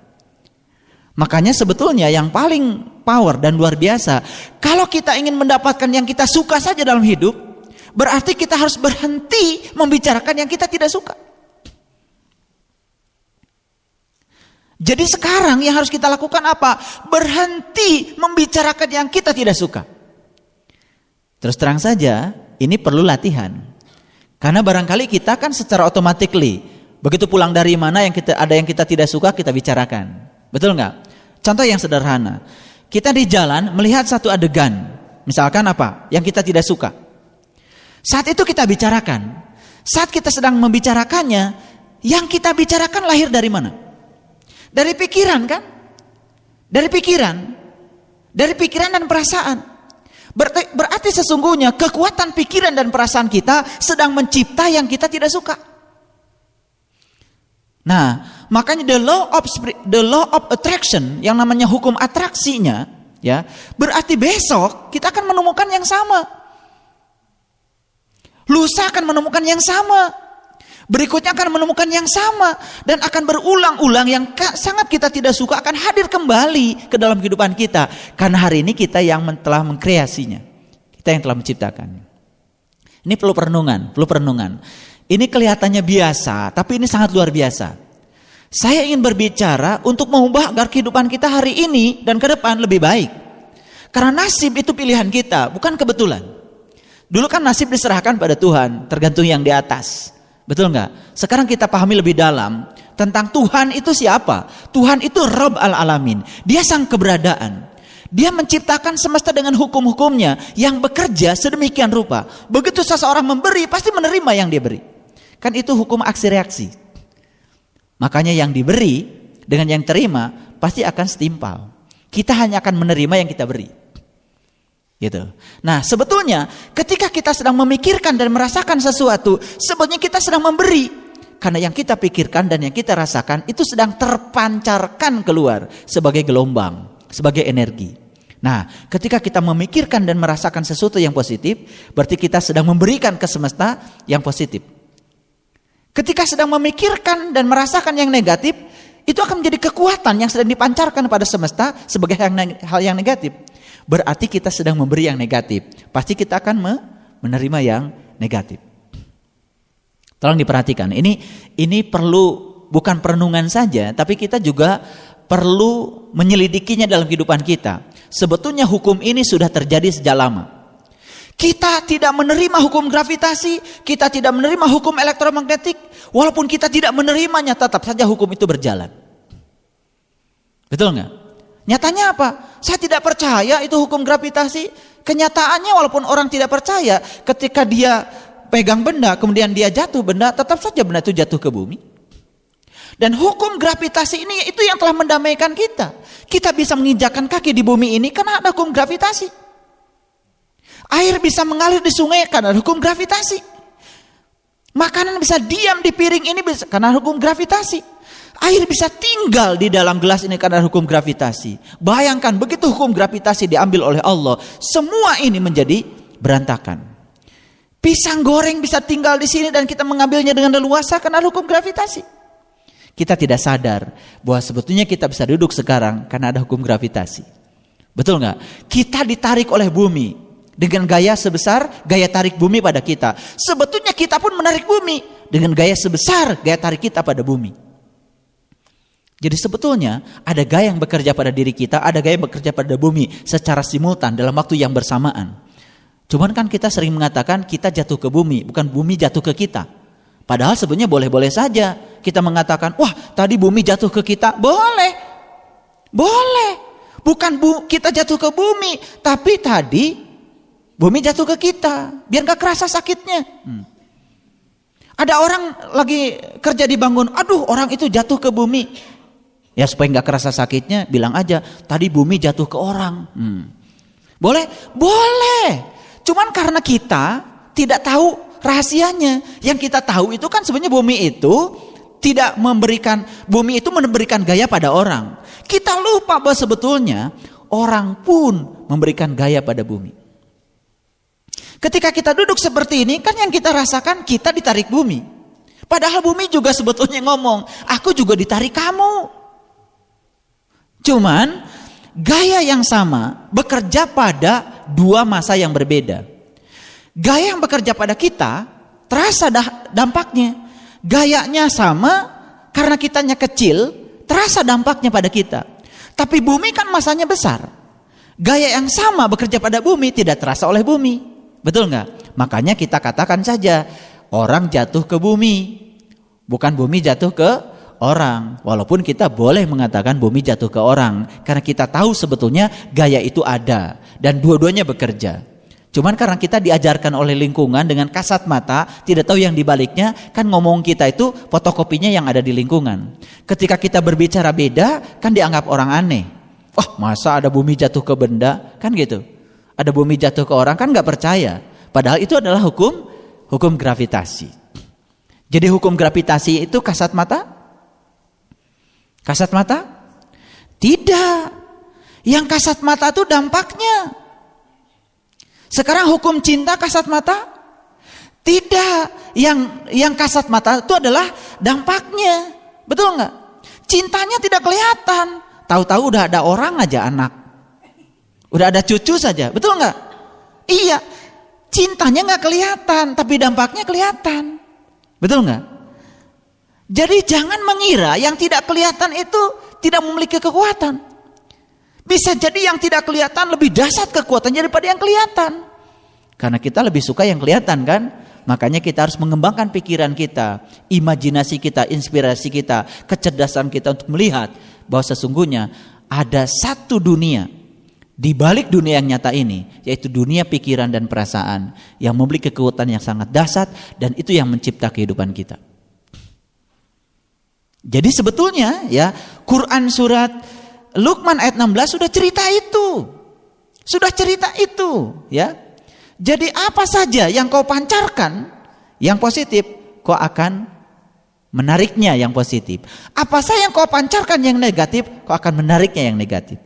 Makanya sebetulnya yang paling power dan luar biasa, kalau kita ingin mendapatkan yang kita suka saja dalam hidup, berarti kita harus berhenti membicarakan yang kita tidak suka. Jadi sekarang yang harus kita lakukan apa? Berhenti membicarakan yang kita tidak suka. Terus terang saja, ini perlu latihan. Karena barangkali kita kan secara automatically, begitu pulang dari mana ada yang kita tidak suka, kita bicarakan. Betul nggak? Contoh yang sederhana. Kita di jalan melihat satu adegan. Misalkan apa? Yang kita tidak suka. Saat itu kita bicarakan. Saat kita sedang membicarakannya, yang kita bicarakan lahir dari mana? Dari pikiran kan? Dari pikiran. Dari pikiran dan perasaan. Berarti sesungguhnya kekuatan pikiran dan perasaan kita sedang mencipta yang kita tidak suka. Nah, makanya the law of attraction, yang namanya hukum atraksinya, ya, berarti besok kita akan menemukan yang sama. Lusa akan menemukan yang sama. Berikutnya akan menemukan yang sama, dan akan berulang-ulang yang sangat kita tidak suka akan hadir kembali ke dalam kehidupan kita. Karena hari ini kita yang telah mengkreasinya. Kita yang telah menciptakannya. Ini perlu perenungan. Ini kelihatannya biasa, tapi ini sangat luar biasa. Saya ingin berbicara untuk mengubah agar kehidupan kita hari ini dan ke depan lebih baik. Karena nasib itu pilihan kita, bukan kebetulan. Dulu kan nasib diserahkan pada Tuhan, tergantung yang di atas. Betul nggak? Sekarang kita pahami lebih dalam tentang Tuhan itu siapa. Tuhan itu Rabb al-Alamin. Dia sang keberadaan. Dia menciptakan semesta dengan hukum-hukumnya yang bekerja sedemikian rupa. Begitu seseorang memberi, pasti menerima yang dia beri. Kan itu hukum aksi reaksi. Makanya yang diberi dengan yang terima pasti akan setimpal. Kita hanya akan menerima yang kita beri. Gitu. Nah, sebetulnya ketika kita sedang memikirkan dan merasakan sesuatu, sebetulnya kita sedang memberi. Karena yang kita pikirkan dan yang kita rasakan itu sedang terpancarkan keluar sebagai gelombang, sebagai energi. Nah, ketika kita memikirkan dan merasakan sesuatu yang positif, berarti kita sedang memberikan ke semesta yang positif. Ketika sedang memikirkan dan merasakan yang negatif, itu akan menjadi kekuatan yang sedang dipancarkan pada semesta sebagai hal yang negatif. Berarti kita sedang memberi yang negatif. Pasti kita akan menerima yang negatif. Tolong diperhatikan. Ini perlu bukan perenungan saja, tapi kita juga perlu menyelidikinya dalam kehidupan kita. Sebetulnya hukum ini sudah terjadi sejak lama. Kita tidak menerima hukum gravitasi, kita tidak menerima hukum elektromagnetik, walaupun kita tidak menerimanya, tetap saja hukum itu berjalan. Betul nggak? Nyatanya apa? Saya tidak percaya itu hukum gravitasi. Kenyataannya walaupun orang tidak percaya, ketika dia pegang benda, kemudian dia jatuh benda, tetap saja benda itu jatuh ke bumi. Dan hukum gravitasi ini itu yang telah mendamaikan kita. Kita bisa menginjakkan kaki di bumi ini karena ada hukum gravitasi. Air bisa mengalir di sungai karena hukum gravitasi. Makanan bisa diam di piring ini karena hukum gravitasi. Air bisa tinggal di dalam gelas ini karena hukum gravitasi. Bayangkan begitu hukum gravitasi diambil oleh Allah, semua ini menjadi berantakan. Pisang goreng bisa tinggal di sini dan kita mengambilnya dengan leluasa karena hukum gravitasi. Kita tidak sadar bahwa sebetulnya kita bisa duduk sekarang karena ada hukum gravitasi. Betul nggak? Kita ditarik oleh bumi dengan gaya sebesar gaya tarik bumi pada kita. Sebetulnya kita pun menarik bumi dengan gaya sebesar gaya tarik kita pada bumi. Jadi sebetulnya ada gaya yang bekerja pada diri kita, ada gaya yang bekerja pada bumi secara simultan dalam waktu yang bersamaan. Cuman kan kita sering mengatakan kita jatuh ke bumi, bukan bumi jatuh ke kita. Padahal sebenarnya boleh-boleh saja kita mengatakan, wah tadi bumi jatuh ke kita. Boleh. Bukan kita jatuh ke bumi, tapi tadi bumi jatuh ke kita. Biar gak kerasa sakitnya. Ada orang lagi kerja dibangun, aduh orang itu jatuh ke bumi. Ya supaya gak kerasa sakitnya, bilang aja tadi bumi jatuh ke orang. Boleh? Boleh. Cuman karena kita tidak tahu rahasianya. Yang kita tahu itu kan sebenarnya bumi itu bumi itu memberikan gaya pada orang. Kita lupa bahwa sebetulnya orang pun memberikan gaya pada bumi. Ketika kita duduk seperti ini, kan yang kita rasakan kita ditarik bumi. Padahal bumi juga sebetulnya ngomong, aku juga ditarik kamu. Cuman gaya yang sama bekerja pada dua masa yang berbeda. Gaya yang bekerja pada kita terasa dampaknya. Gayanya sama karena kitanya kecil, terasa dampaknya pada kita. Tapi bumi kan masanya besar. Gaya yang sama bekerja pada bumi tidak terasa oleh bumi. Betul nggak? Makanya kita katakan saja orang jatuh ke bumi, bukan bumi jatuh ke orang. Walaupun kita boleh mengatakan bumi jatuh ke orang, karena kita tahu sebetulnya gaya itu ada dan dua-duanya bekerja. Cuman karena kita diajarkan oleh lingkungan dengan kasat mata, tidak tahu yang dibaliknya, kan ngomong kita itu fotokopinya yang ada di lingkungan. Ketika kita berbicara beda, kan dianggap orang aneh. Wah, masa ada bumi jatuh ke benda? Kan gitu. Ada bumi jatuh ke orang, kan gak percaya. Padahal itu adalah hukum gravitasi. Jadi hukum gravitasi itu kasat mata? Kasat mata? Tidak. Yang kasat mata itu dampaknya. Sekarang hukum cinta kasat mata? Tidak. Yang kasat mata itu adalah dampaknya. Betul nggak? Cintanya tidak kelihatan. Tahu-tahu udah ada orang aja anak. Udah ada cucu saja. Betul nggak? Iya. Cintanya nggak kelihatan, tapi dampaknya kelihatan. Betul nggak? Jadi jangan mengira yang tidak kelihatan itu tidak memiliki kekuatan. Bisa jadi yang tidak kelihatan lebih dahsyat kekuatannya daripada yang kelihatan. Karena kita lebih suka yang kelihatan kan? Makanya kita harus mengembangkan pikiran kita, imajinasi kita, inspirasi kita, kecerdasan kita untuk melihat bahwa sesungguhnya ada satu dunia di balik dunia yang nyata ini, yaitu dunia pikiran dan perasaan yang memiliki kekuatan yang sangat dahsyat, dan itu yang mencipta kehidupan kita. Jadi sebetulnya ya, Quran surat Luqman ayat 16 sudah cerita itu, ya. Jadi apa saja yang kau pancarkan yang positif, kau akan menariknya yang positif. Apa saja yang kau pancarkan yang negatif, kau akan menariknya yang negatif.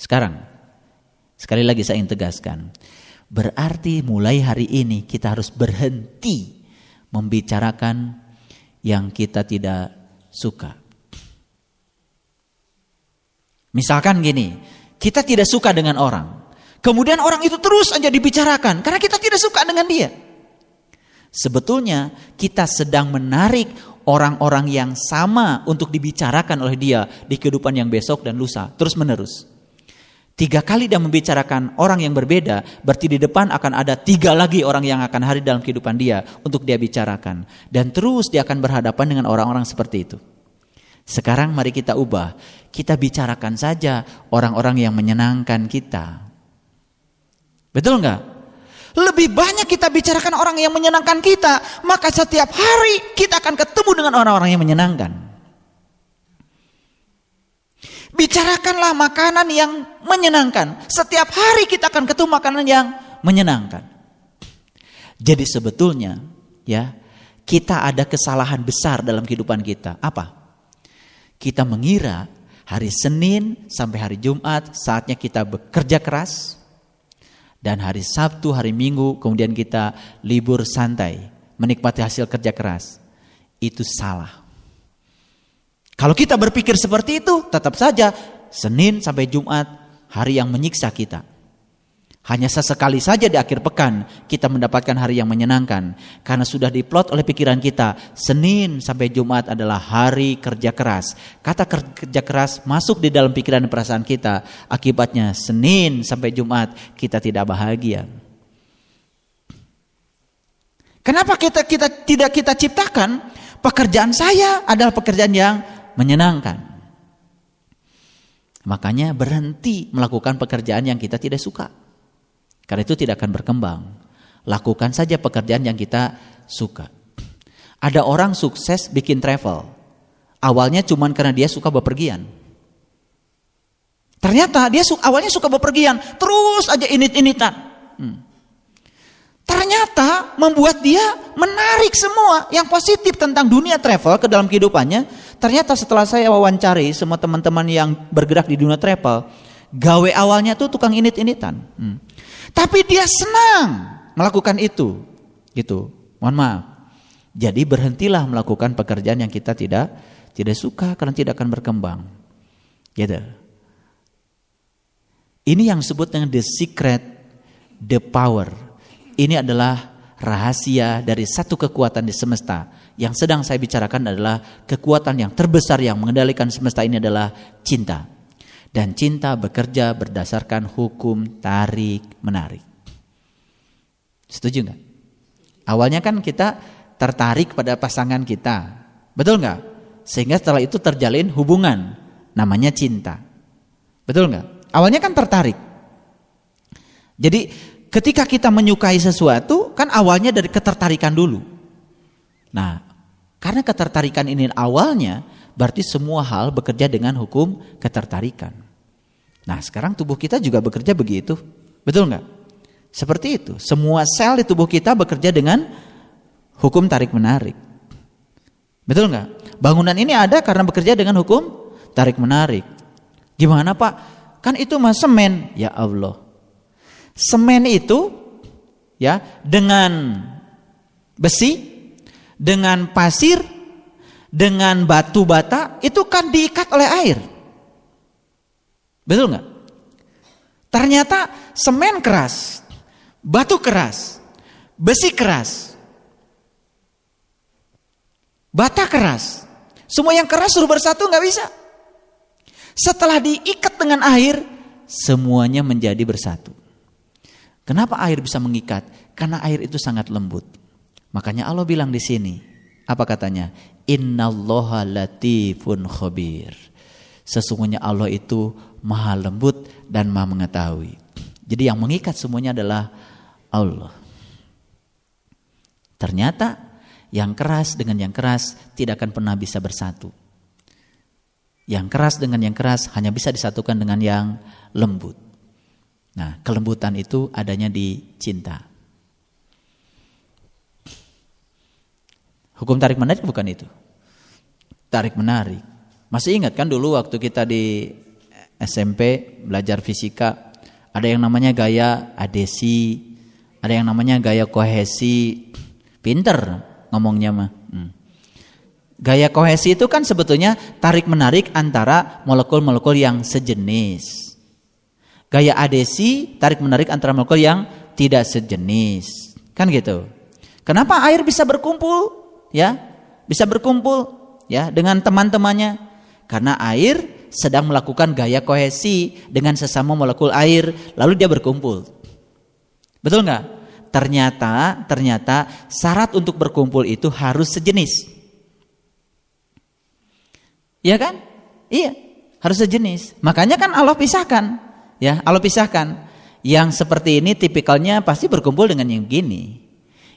Sekarang, sekali lagi saya ingin tegaskan, berarti mulai hari ini kita harus berhenti membicarakan yang kita tidak suka. Misalkan gini, kita tidak suka dengan orang, kemudian orang itu terus aja dibicarakan karena kita tidak suka dengan dia. Sebetulnya kita sedang menarik orang-orang yang sama untuk dibicarakan oleh dia di kehidupan yang besok dan lusa, terus menerus. 3 kali dia membicarakan orang yang berbeda, berarti di depan akan ada 3 lagi orang yang akan hadir dalam kehidupan dia untuk dia bicarakan. Dan terus dia akan berhadapan dengan orang-orang seperti itu. Sekarang mari kita ubah. Kita bicarakan saja orang-orang yang menyenangkan kita. Betul enggak? Lebih banyak kita bicarakan orang yang menyenangkan kita, maka setiap hari kita akan ketemu dengan orang-orang yang menyenangkan. Bicarakanlah makanan yang menyenangkan. Setiap hari kita akan ketemu makanan yang menyenangkan. Jadi sebetulnya ya, kita ada kesalahan besar dalam kehidupan kita. Apa? Kita mengira hari Senin sampai hari Jumat saatnya kita bekerja keras, dan hari Sabtu, hari Minggu kemudian kita libur santai, menikmati hasil kerja keras. Itu salah. Kalau kita berpikir seperti itu, tetap saja Senin sampai Jumat hari yang menyiksa kita. Hanya sesekali saja di akhir pekan kita mendapatkan hari yang menyenangkan. Karena sudah diplot oleh pikiran kita, Senin sampai Jumat adalah hari kerja keras. Kata kerja keras masuk di dalam pikiran dan perasaan kita. Akibatnya Senin sampai Jumat kita tidak bahagia. Kenapa tidak kita ciptakan pekerjaan saya adalah pekerjaan yang menyenangkan? Makanya berhenti melakukan pekerjaan yang kita tidak suka. Karena itu tidak akan berkembang. Lakukan saja pekerjaan yang kita suka. Ada orang sukses bikin travel. Awalnya cuma karena dia suka bepergian. Ternyata dia awalnya suka bepergian, terus aja init-initan. Ternyata membuat dia menarik semua yang positif tentang dunia travel ke dalam kehidupannya. Ternyata setelah saya wawancari semua teman-teman yang bergerak di dunia travel, gawe awalnya tuh tukang init-initan. Tapi dia senang melakukan itu. Gitu. Mohon maaf. Jadi berhentilah melakukan pekerjaan yang kita tidak suka karena tidak akan berkembang. Gitu. Ini yang disebut dengan the secret, the power. Ini adalah rahasia dari satu kekuatan di semesta. Yang sedang saya bicarakan adalah kekuatan yang terbesar yang mengendalikan semesta ini adalah cinta. Dan cinta bekerja berdasarkan hukum tarik-menarik. Setuju nggak? Awalnya kan kita tertarik pada pasangan kita. Betul nggak? Sehingga setelah itu terjalin hubungan. Namanya cinta. Betul nggak? Awalnya kan tertarik. Jadi ketika kita menyukai sesuatu, kan awalnya dari ketertarikan dulu. Nah, karena ketertarikan ini awalnya, berarti semua hal bekerja dengan hukum ketertarikan. Nah, sekarang tubuh kita juga bekerja begitu. Betul nggak? Seperti itu. Semua sel di tubuh kita bekerja dengan hukum tarik-menarik. Betul nggak? Bangunan ini ada karena bekerja dengan hukum tarik-menarik. Gimana Pak? Kan itu mah semen. Ya Allah. Semen itu ya dengan besi, dengan pasir, dengan batu bata itu kan diikat oleh air. Betul nggak? Ternyata semen keras, batu keras, besi keras, bata keras. Semua yang keras suruh bersatu nggak bisa. Setelah diikat dengan air, semuanya menjadi bersatu. Kenapa air bisa mengikat? Karena air itu sangat lembut. Makanya Allah bilang di sini, apa katanya? Innallaha latifun khabir. Sesungguhnya Allah itu maha lembut dan maha mengetahui. Jadi yang mengikat semuanya adalah Allah. Ternyata yang keras dengan yang keras tidak akan pernah bisa bersatu. Yang keras dengan yang keras hanya bisa disatukan dengan yang lembut. Nah, kelembutan itu adanya di cinta. Hukum tarik menarik bukan itu. Tarik menarik. Masih ingat kan dulu waktu kita di SMP belajar fisika, ada yang namanya gaya adhesi, ada yang namanya gaya kohesi. Pinter ngomongnya mah. Gaya kohesi itu kan sebetulnya tarik menarik antara molekul-molekul yang sejenis. Gaya adhesi tarik menarik antara molekul yang tidak sejenis. Kan gitu. Kenapa air bisa berkumpul? Ya, bisa berkumpul ya dengan teman-temannya. Karena air sedang melakukan gaya kohesi dengan sesama molekul air, lalu dia berkumpul. Betul nggak? Ternyata syarat untuk berkumpul itu harus sejenis. Iya kan? Iya, harus sejenis. Makanya kan Allah pisahkan. Ya, Allah pisahkan. Yang seperti ini tipikalnya pasti berkumpul dengan yang begini.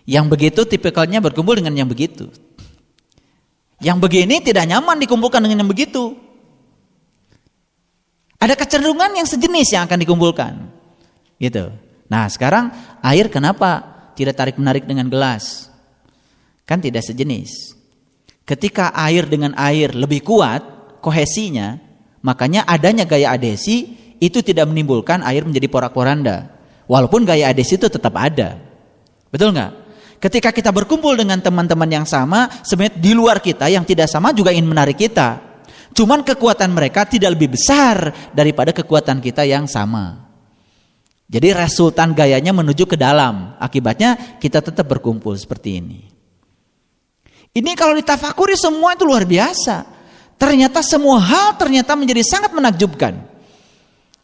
Yang begitu tipikalnya berkumpul dengan yang begitu. Yang begini tidak nyaman dikumpulkan dengan yang begitu. Ada kecenderungan yang sejenis yang akan dikumpulkan. Gitu. Nah, sekarang air kenapa tidak tarik menarik dengan gelas? Kan tidak sejenis. Ketika air dengan air lebih kuat kohesinya, makanya adanya gaya adhesi itu tidak menimbulkan air menjadi porak-poranda. Walaupun gaya adhesi itu tetap ada. Betul nggak? Ketika kita berkumpul dengan teman-teman yang sama, sebenarnya di luar kita yang tidak sama juga ingin menarik kita. Cuman kekuatan mereka tidak lebih besar daripada kekuatan kita yang sama. Jadi resultan gayanya menuju ke dalam. Akibatnya kita tetap berkumpul seperti ini. Ini kalau ditafakuri semua itu luar biasa. Ternyata semua hal ternyata menjadi sangat menakjubkan.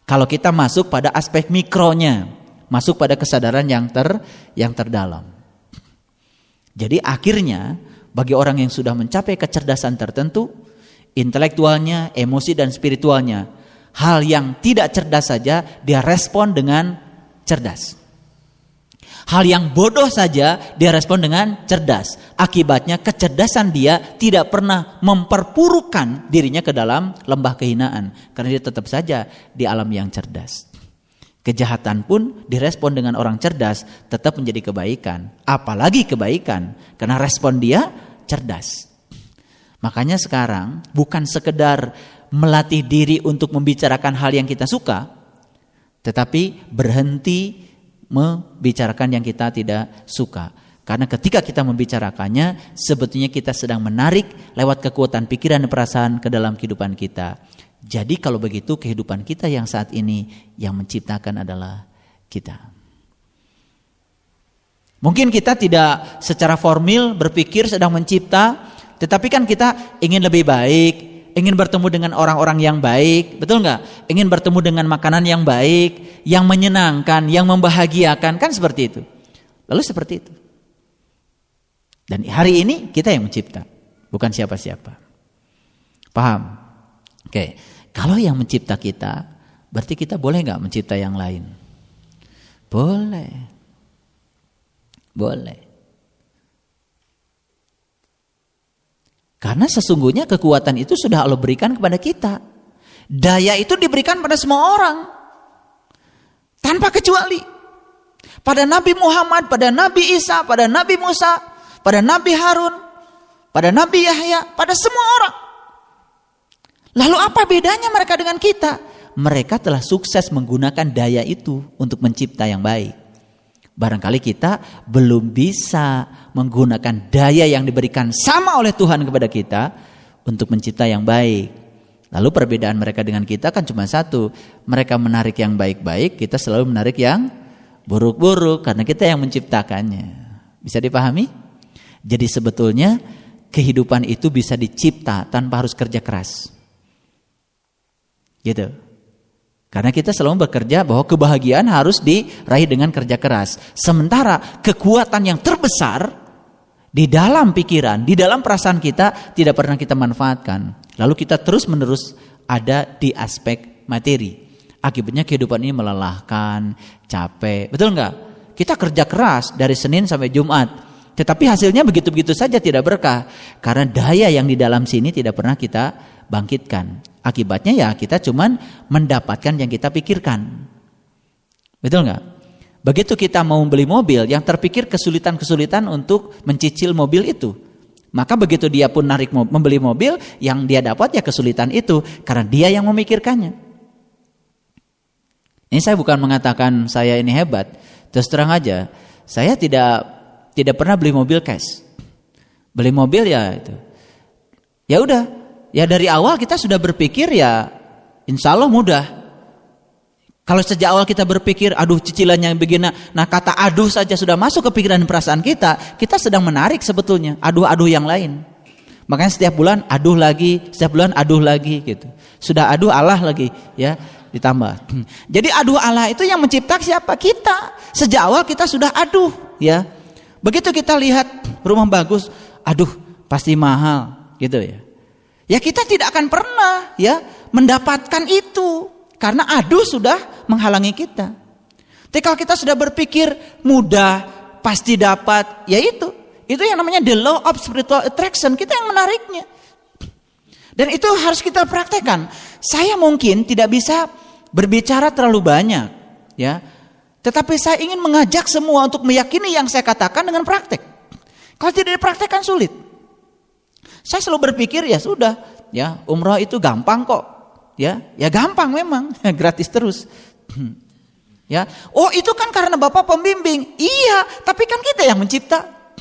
Kalau kita masuk pada aspek mikronya, masuk pada kesadaran yang terdalam. Jadi akhirnya bagi orang yang sudah mencapai kecerdasan tertentu, intelektualnya, emosi dan spiritualnya, hal yang tidak cerdas saja dia respon dengan cerdas. Hal yang bodoh saja dia respon dengan cerdas. Akibatnya kecerdasan dia tidak pernah memperpurukan dirinya ke dalam lembah kehinaan. Karena dia tetap saja di alam yang cerdas. Kejahatan pun direspon dengan orang cerdas tetap menjadi kebaikan. Apalagi kebaikan. Karena respon dia cerdas. Makanya sekarang bukan sekedar melatih diri untuk membicarakan hal yang kita suka, tetapi berhenti membicarakan yang kita tidak suka. Karena ketika kita membicarakannya, sebetulnya kita sedang menarik lewat kekuatan pikiran dan perasaan ke dalam kehidupan kita. Jadi kalau begitu kehidupan kita yang saat ini yang menciptakan adalah kita. Mungkin kita tidak secara formil berpikir sedang mencipta, tetapi kan kita ingin lebih baik, ingin bertemu dengan orang-orang yang baik, betul nggak? Ingin bertemu dengan makanan yang baik, yang menyenangkan, yang membahagiakan, kan seperti itu. Lalu seperti itu. Dan hari ini kita yang mencipta, bukan siapa-siapa. Paham? Oke, kalau yang mencipta kita, berarti kita boleh nggak mencipta yang lain? Boleh. Boleh. Karena sesungguhnya kekuatan itu sudah Allah berikan kepada kita. Daya itu diberikan pada semua orang. Tanpa kecuali. Pada Nabi Muhammad, pada Nabi Isa, pada Nabi Musa, pada Nabi Harun, pada Nabi Yahya, pada semua orang. Lalu apa bedanya mereka dengan kita? Mereka telah sukses menggunakan daya itu untuk mencipta yang baik. Barangkali kita belum bisa menggunakan daya yang diberikan sama oleh Tuhan kepada kita untuk mencipta yang baik. Lalu perbedaan mereka dengan kita kan cuma satu. Mereka menarik yang baik-baik, kita selalu menarik yang buruk-buruk karena kita yang menciptakannya. Bisa dipahami? Jadi sebetulnya kehidupan itu bisa dicipta tanpa harus kerja keras. Gitu. Karena kita selalu bekerja bahwa kebahagiaan harus diraih dengan kerja keras. Sementara kekuatan yang terbesar di dalam pikiran, di dalam perasaan kita tidak pernah kita manfaatkan. Lalu kita terus menerus ada di aspek materi. Akibatnya kehidupan ini melelahkan, capek. Betul enggak? Kita kerja keras dari Senin sampai Jumat. Tetapi hasilnya begitu-begitu saja tidak berkah. Karena daya yang di dalam sini tidak pernah kita bangkitkan. Akibatnya ya kita cuman mendapatkan yang kita pikirkan. Betul nggak? Begitu kita mau beli mobil, yang terpikir kesulitan-kesulitan untuk mencicil mobil itu. Maka begitu dia pun membeli mobil, yang dia dapat ya kesulitan itu. Karena dia yang memikirkannya. Ini saya bukan mengatakan saya ini hebat. Terus terang aja, saya tidak pernah beli mobil cash. Beli mobil ya itu. Ya udah. Ya dari awal kita sudah berpikir ya insya Allah mudah. Kalau sejak awal kita berpikir aduh cicilannya begini, nah kata aduh saja sudah masuk ke pikiran dan perasaan kita sedang menarik sebetulnya aduh-aduh yang lain. Makanya setiap bulan aduh lagi, setiap bulan aduh lagi gitu. Sudah aduh Allah lagi ya ditambah. Jadi aduh Allah itu yang mencipta siapa? Kita. Sejak awal kita sudah aduh ya. Begitu kita lihat rumah bagus, aduh pasti mahal gitu ya. Ya kita tidak akan pernah ya mendapatkan itu karena aduh sudah menghalangi kita. Tapi kalau kita sudah berpikir mudah pasti dapat, ya itu yang namanya the law of spiritual attraction, kita yang menariknya. Dan itu harus kita praktekkan. Saya mungkin tidak bisa berbicara terlalu banyak, ya. Tetapi saya ingin mengajak semua untuk meyakini yang saya katakan dengan praktek. Kalau tidak dipraktekkan sulit. Saya selalu berpikir ya sudah, ya umroh itu gampang kok, ya gampang memang, gratis terus, ya. Oh itu kan karena Bapak pembimbing, iya, tapi kan kita yang mencipta,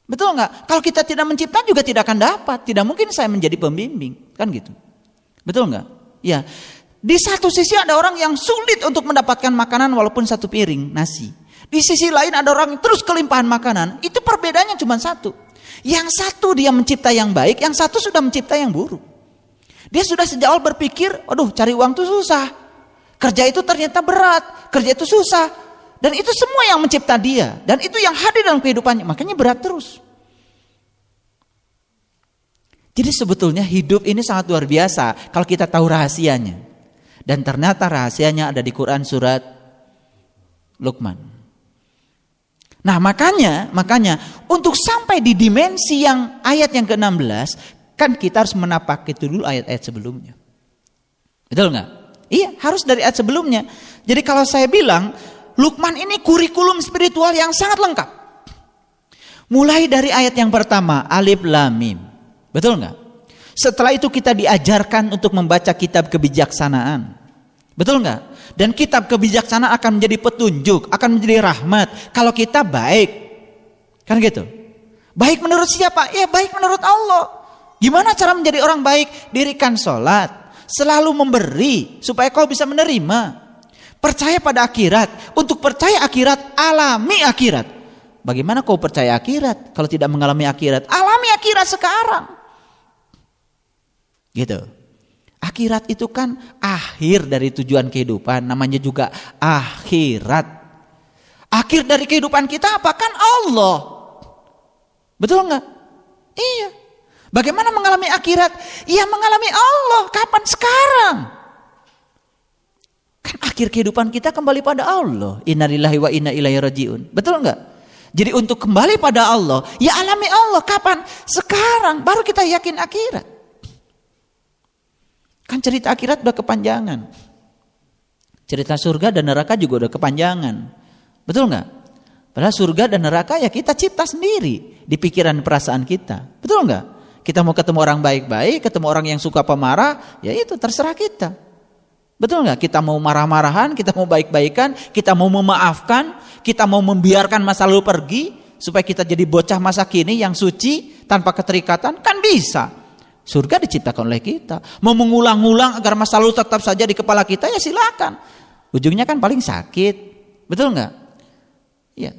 betul nggak? Kalau kita tidak mencipta juga tidak akan dapat, tidak mungkin saya menjadi pembimbing, kan gitu, betul nggak? Ya, Di satu sisi ada orang yang sulit untuk mendapatkan makanan walaupun satu piring nasi. Di sisi lain ada orang yang terus kelimpahan makanan. Itu perbedaannya cuma satu. Yang satu dia mencipta yang baik, yang satu sudah mencipta yang buruk. Dia sudah sejak awal berpikir, aduh cari uang itu susah. Kerja itu ternyata berat, kerja itu susah. Dan itu semua yang mencipta dia. Dan itu yang hadir dalam kehidupannya, makanya berat terus. Jadi sebetulnya hidup ini sangat luar biasa kalau kita tahu rahasianya. Dan ternyata rahasianya ada di Quran surat Luqman. Nah makanya untuk sampai di dimensi yang ayat yang ke-16, kan kita harus menapak itu dulu ayat-ayat sebelumnya. Betul nggak? Iya, harus dari ayat sebelumnya. Jadi kalau saya bilang Luqman ini kurikulum spiritual yang sangat lengkap. Mulai dari ayat yang pertama, Alif Lam Mim. Betul nggak? Setelah itu kita diajarkan untuk membaca kitab kebijaksanaan. Betul nggak? Dan kitab kebijaksanaan akan menjadi petunjuk, akan menjadi rahmat kalau kita baik. Kan gitu. Baik menurut siapa? Ya baik menurut Allah. Gimana cara menjadi orang baik? Dirikan sholat, selalu memberi supaya kau bisa menerima. Percaya pada akhirat. Untuk percaya akhirat, alami akhirat. Bagaimana kau percaya akhirat kalau tidak mengalami akhirat? Alami akhirat sekarang. Gitu. Akhirat itu kan akhir dari tujuan kehidupan, namanya juga akhirat. Akhir dari kehidupan kita apa? Kan Allah. Betul enggak? Iya. Bagaimana mengalami akhirat? Iya mengalami Allah. Kapan? Sekarang. Kan akhir kehidupan kita kembali pada Allah. Innalillahi wa inna ilaihi rajiun. Betul enggak? Jadi untuk kembali pada Allah, ya alami Allah. Kapan? Sekarang. Baru kita yakin akhirat. Kan cerita akhirat udah kepanjangan. Cerita surga dan neraka juga udah kepanjangan. Betul nggak? Padahal surga dan neraka ya kita cipta sendiri di pikiran perasaan kita. Betul nggak? Kita mau ketemu orang baik-baik, ketemu orang yang suka pemarah, ya itu terserah kita. Betul nggak? Kita mau marah-marahan, kita mau baik-baikan, kita mau memaafkan, kita mau membiarkan masa lalu pergi supaya kita jadi bocah masa kini yang suci tanpa keterikatan, kan bisa. Surga diciptakan oleh kita. Mau mengulang-ulang agar masa lalu tetap saja di kepala kita, ya silakan. Ujungnya kan paling sakit. Betul nggak? Ya,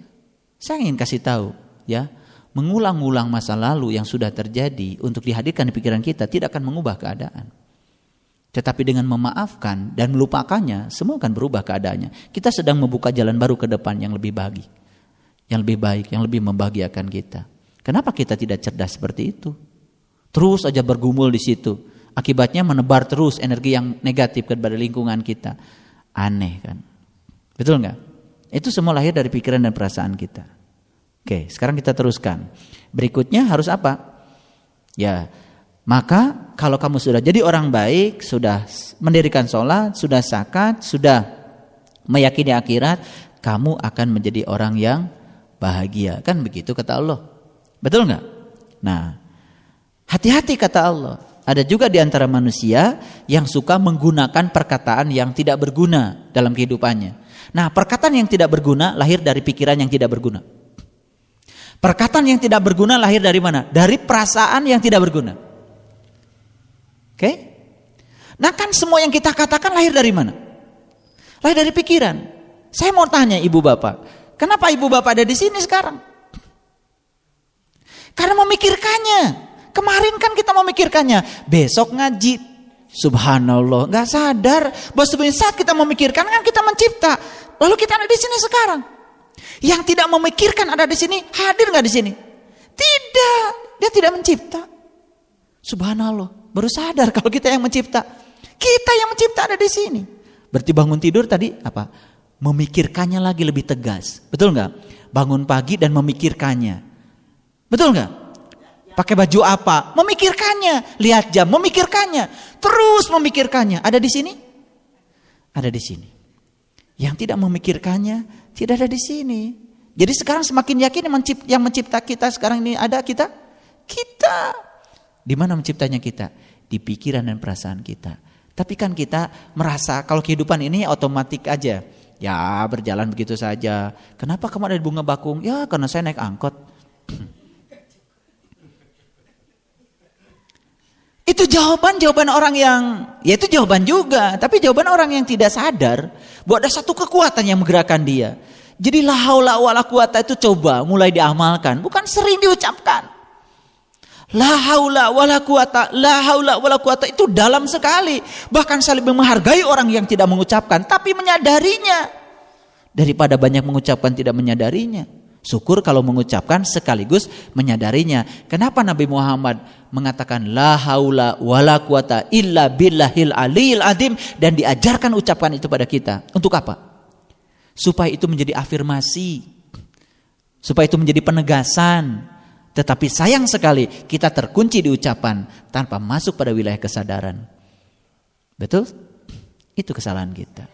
saya ingin kasih tahu, ya, mengulang-ulang masa lalu yang sudah terjadi untuk dihadirkan di pikiran kita tidak akan mengubah keadaan. Tetapi dengan memaafkan dan melupakannya, semua akan berubah keadaannya. Kita sedang membuka jalan baru ke depan yang lebih baik, yang lebih membahagiakan kita. Kenapa kita tidak cerdas seperti itu? Terus aja bergumul di situ. Akibatnya menebar terus energi yang negatif kepada lingkungan kita. Aneh kan? Betul nggak? Itu semua lahir dari pikiran dan perasaan kita. Oke, sekarang kita teruskan. Berikutnya harus apa? Ya, maka kalau kamu sudah jadi orang baik, sudah mendirikan sholat, sudah zakat, sudah meyakini akhirat, kamu akan menjadi orang yang bahagia. Kan begitu kata Allah. Betul nggak? Nah, hati-hati kata Allah. Ada juga di antara manusia yang suka menggunakan perkataan yang tidak berguna dalam kehidupannya. Nah, perkataan yang tidak berguna lahir dari pikiran yang tidak berguna. Perkataan yang tidak berguna lahir dari mana? Dari perasaan yang tidak berguna. Oke? Nah, kan semua yang kita katakan lahir dari mana? Lahir dari pikiran. Saya mau tanya ibu bapak, kenapa ibu bapak ada di sini sekarang? Karena memikirkannya. Kemarin kan kita memikirkannya, besok ngaji, subhanallah, nggak sadar bahwa sebenarnya saat kita memikirkan kan kita mencipta, lalu kita ada di sini sekarang. Yang tidak memikirkan ada di sini, hadir nggak di sini? Tidak, dia tidak mencipta. Subhanallah, baru sadar kalau kita yang mencipta. Kita yang mencipta ada di sini. Berarti bangun tidur tadi apa? Memikirkannya lagi lebih tegas, betul nggak? Bangun pagi dan memikirkannya, betul nggak? Pakai baju apa? Memikirkannya. Lihat jam, memikirkannya. Terus memikirkannya. Ada di sini? Ada di sini. Yang tidak memikirkannya tidak ada di sini. Jadi sekarang semakin yakin yang mencipta kita sekarang ini ada kita? Kita. Di mana menciptanya kita? Di pikiran dan perasaan kita. Tapi kan kita merasa kalau kehidupan ini otomatis aja. Ya berjalan begitu saja. Kenapa kamu ada di Bunga Bakung? Ya karena saya naik angkot. Itu Itu jawaban orang yang, ya itu jawaban juga, tapi jawaban orang yang tidak sadar bahwa ada satu kekuatan yang menggerakkan dia. Jadi la haula wala quwata itu coba mulai diamalkan, bukan sering diucapkan. La haula wala quwata, la haula wala quwata itu dalam sekali. Bahkan saling menghargai orang yang tidak mengucapkan tapi menyadarinya daripada banyak mengucapkan tidak menyadarinya. Syukur kalau mengucapkan sekaligus menyadarinya. Kenapa Nabi Muhammad mengatakan la haula wala quwata illa billahil aliyil azim dan diajarkan ucapan itu pada kita? Untuk apa? Supaya itu menjadi afirmasi. Supaya itu menjadi penegasan. Tetapi sayang sekali kita terkunci di ucapan tanpa masuk pada wilayah kesadaran. Betul? Itu kesalahan kita.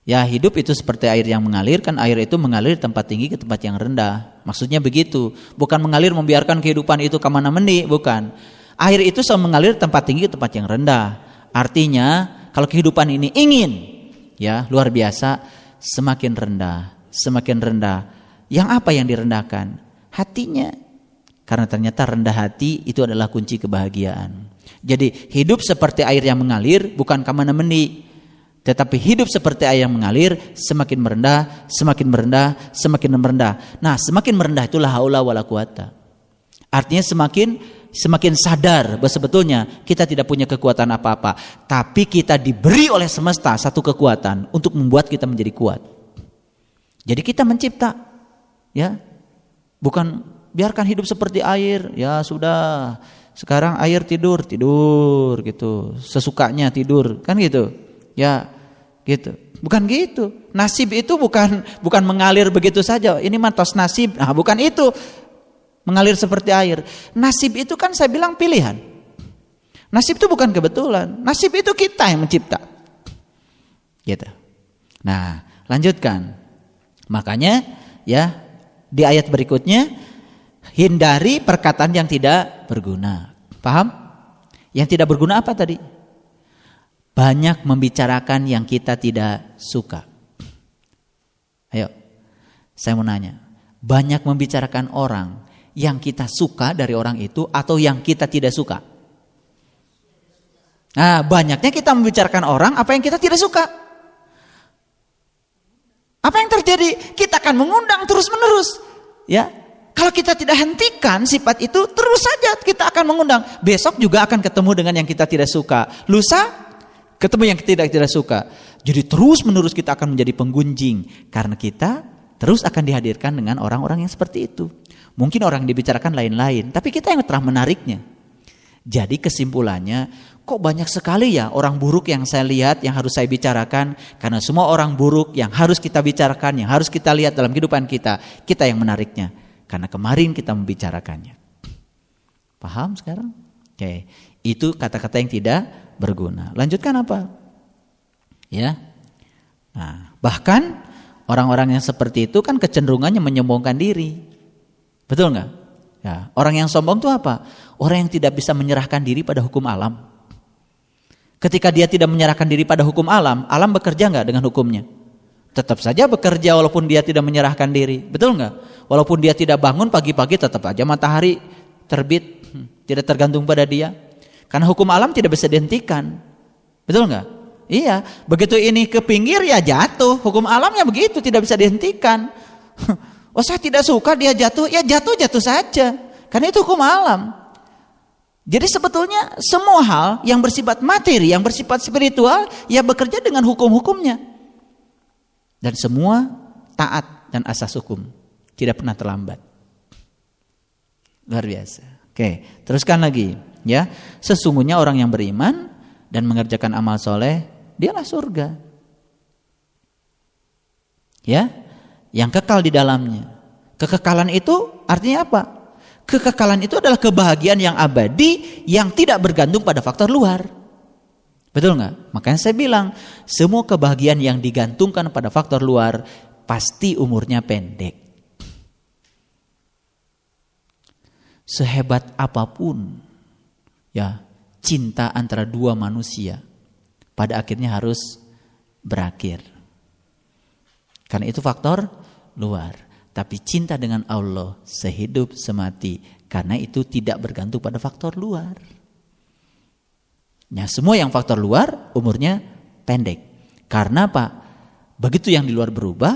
Ya, hidup itu seperti air yang mengalir, kan air itu mengalir tempat tinggi ke tempat yang rendah. Maksudnya begitu, bukan mengalir membiarkan kehidupan itu kemana-mana, bukan. Air itu selalu mengalir tempat tinggi ke tempat yang rendah. Artinya, kalau kehidupan ini ingin, ya luar biasa, semakin rendah. Yang apa yang direndahkan? Hatinya. Karena ternyata rendah hati itu adalah kunci kebahagiaan. Jadi hidup seperti air yang mengalir, bukan kemana-mana. Tetapi hidup seperti air yang mengalir, semakin merendah, semakin merendah, semakin merendah. Nah, semakin merendah itulah haula wala quwata. Artinya semakin sadar bahwa sebetulnya kita tidak punya kekuatan apa-apa, tapi kita diberi oleh semesta satu kekuatan untuk membuat kita menjadi kuat. Jadi kita mencipta, ya, bukan biarkan hidup seperti air. Ya sudah, sekarang air tidur gitu, sesukanya tidur, kan gitu, ya. Gitu. Bukan gitu. Nasib itu bukan mengalir begitu saja. Ini matos nasib. Nah, bukan itu. Mengalir seperti air. Nasib itu kan saya bilang pilihan. Nasib itu bukan kebetulan. Nasib itu kita yang mencipta. Gitu. Nah, lanjutkan. Makanya ya di ayat berikutnya hindari perkataan yang tidak berguna. Paham? Yang tidak berguna apa tadi? Banyak membicarakan yang kita tidak suka. Ayo, saya mau nanya. Banyak membicarakan orang yang kita suka dari orang itu atau yang kita tidak suka? Nah, banyaknya kita membicarakan orang apa yang kita tidak suka. Apa yang terjadi? Kita akan mengundang terus-menerus. Ya, kalau kita tidak hentikan sifat itu, terus saja kita akan mengundang. Besok juga akan ketemu dengan yang kita tidak suka. Lusa ketemu yang tidak suka. Jadi terus menerus kita akan menjadi penggunjing. Karena kita terus akan dihadirkan dengan orang-orang yang seperti itu. Mungkin orang yang dibicarakan lain-lain, tapi kita yang telah menariknya. Jadi kesimpulannya, kok banyak sekali ya orang buruk yang saya lihat, yang harus saya bicarakan. Karena semua orang buruk yang harus kita bicarakan, yang harus kita lihat dalam kehidupan kita yang menariknya. Karena kemarin kita membicarakannya. Paham sekarang? Oke, itu kata-kata yang tidak berguna. Lanjutkan apa? Ya. Nah, bahkan orang-orang yang seperti itu kan kecenderungannya menyombongkan diri. Betul nggak? Ya, orang yang sombong itu apa? Orang yang tidak bisa menyerahkan diri pada hukum alam. Ketika dia tidak menyerahkan diri pada hukum alam bekerja nggak dengan hukumnya? Tetap saja bekerja walaupun dia tidak menyerahkan diri. Betul nggak? Walaupun dia tidak bangun pagi-pagi, tetap aja matahari terbit. Tidak tergantung pada dia. Karena hukum alam tidak bisa dihentikan. Betul nggak? Iya. Begitu ini ke pinggir ya jatuh. Hukum alamnya begitu, tidak bisa dihentikan. Oh saya tidak suka dia jatuh. Ya jatuh saja. Karena itu hukum alam. Jadi sebetulnya semua hal yang bersifat materi, yang bersifat spiritual, ya bekerja dengan hukum-hukumnya. Dan semua taat dan asas hukum. Tidak pernah terlambat. Luar biasa. Oke, teruskan lagi. Ya, sesungguhnya orang yang beriman dan mengerjakan amal soleh, dialah surga. Ya, yang kekal di dalamnya. Kekekalan itu artinya apa? Kekekalan itu adalah kebahagiaan yang abadi yang tidak bergantung pada faktor luar. Betul nggak? Makanya saya bilang semua kebahagiaan yang digantungkan pada faktor luar pasti umurnya pendek. Sehebat apapun ya cinta antara dua manusia pada akhirnya harus berakhir. Karena itu faktor luar. Tapi cinta dengan Allah sehidup semati. Karena itu tidak bergantung pada faktor luar. Nah, semua yang faktor luar umurnya pendek. Karena apa? Begitu yang di luar berubah,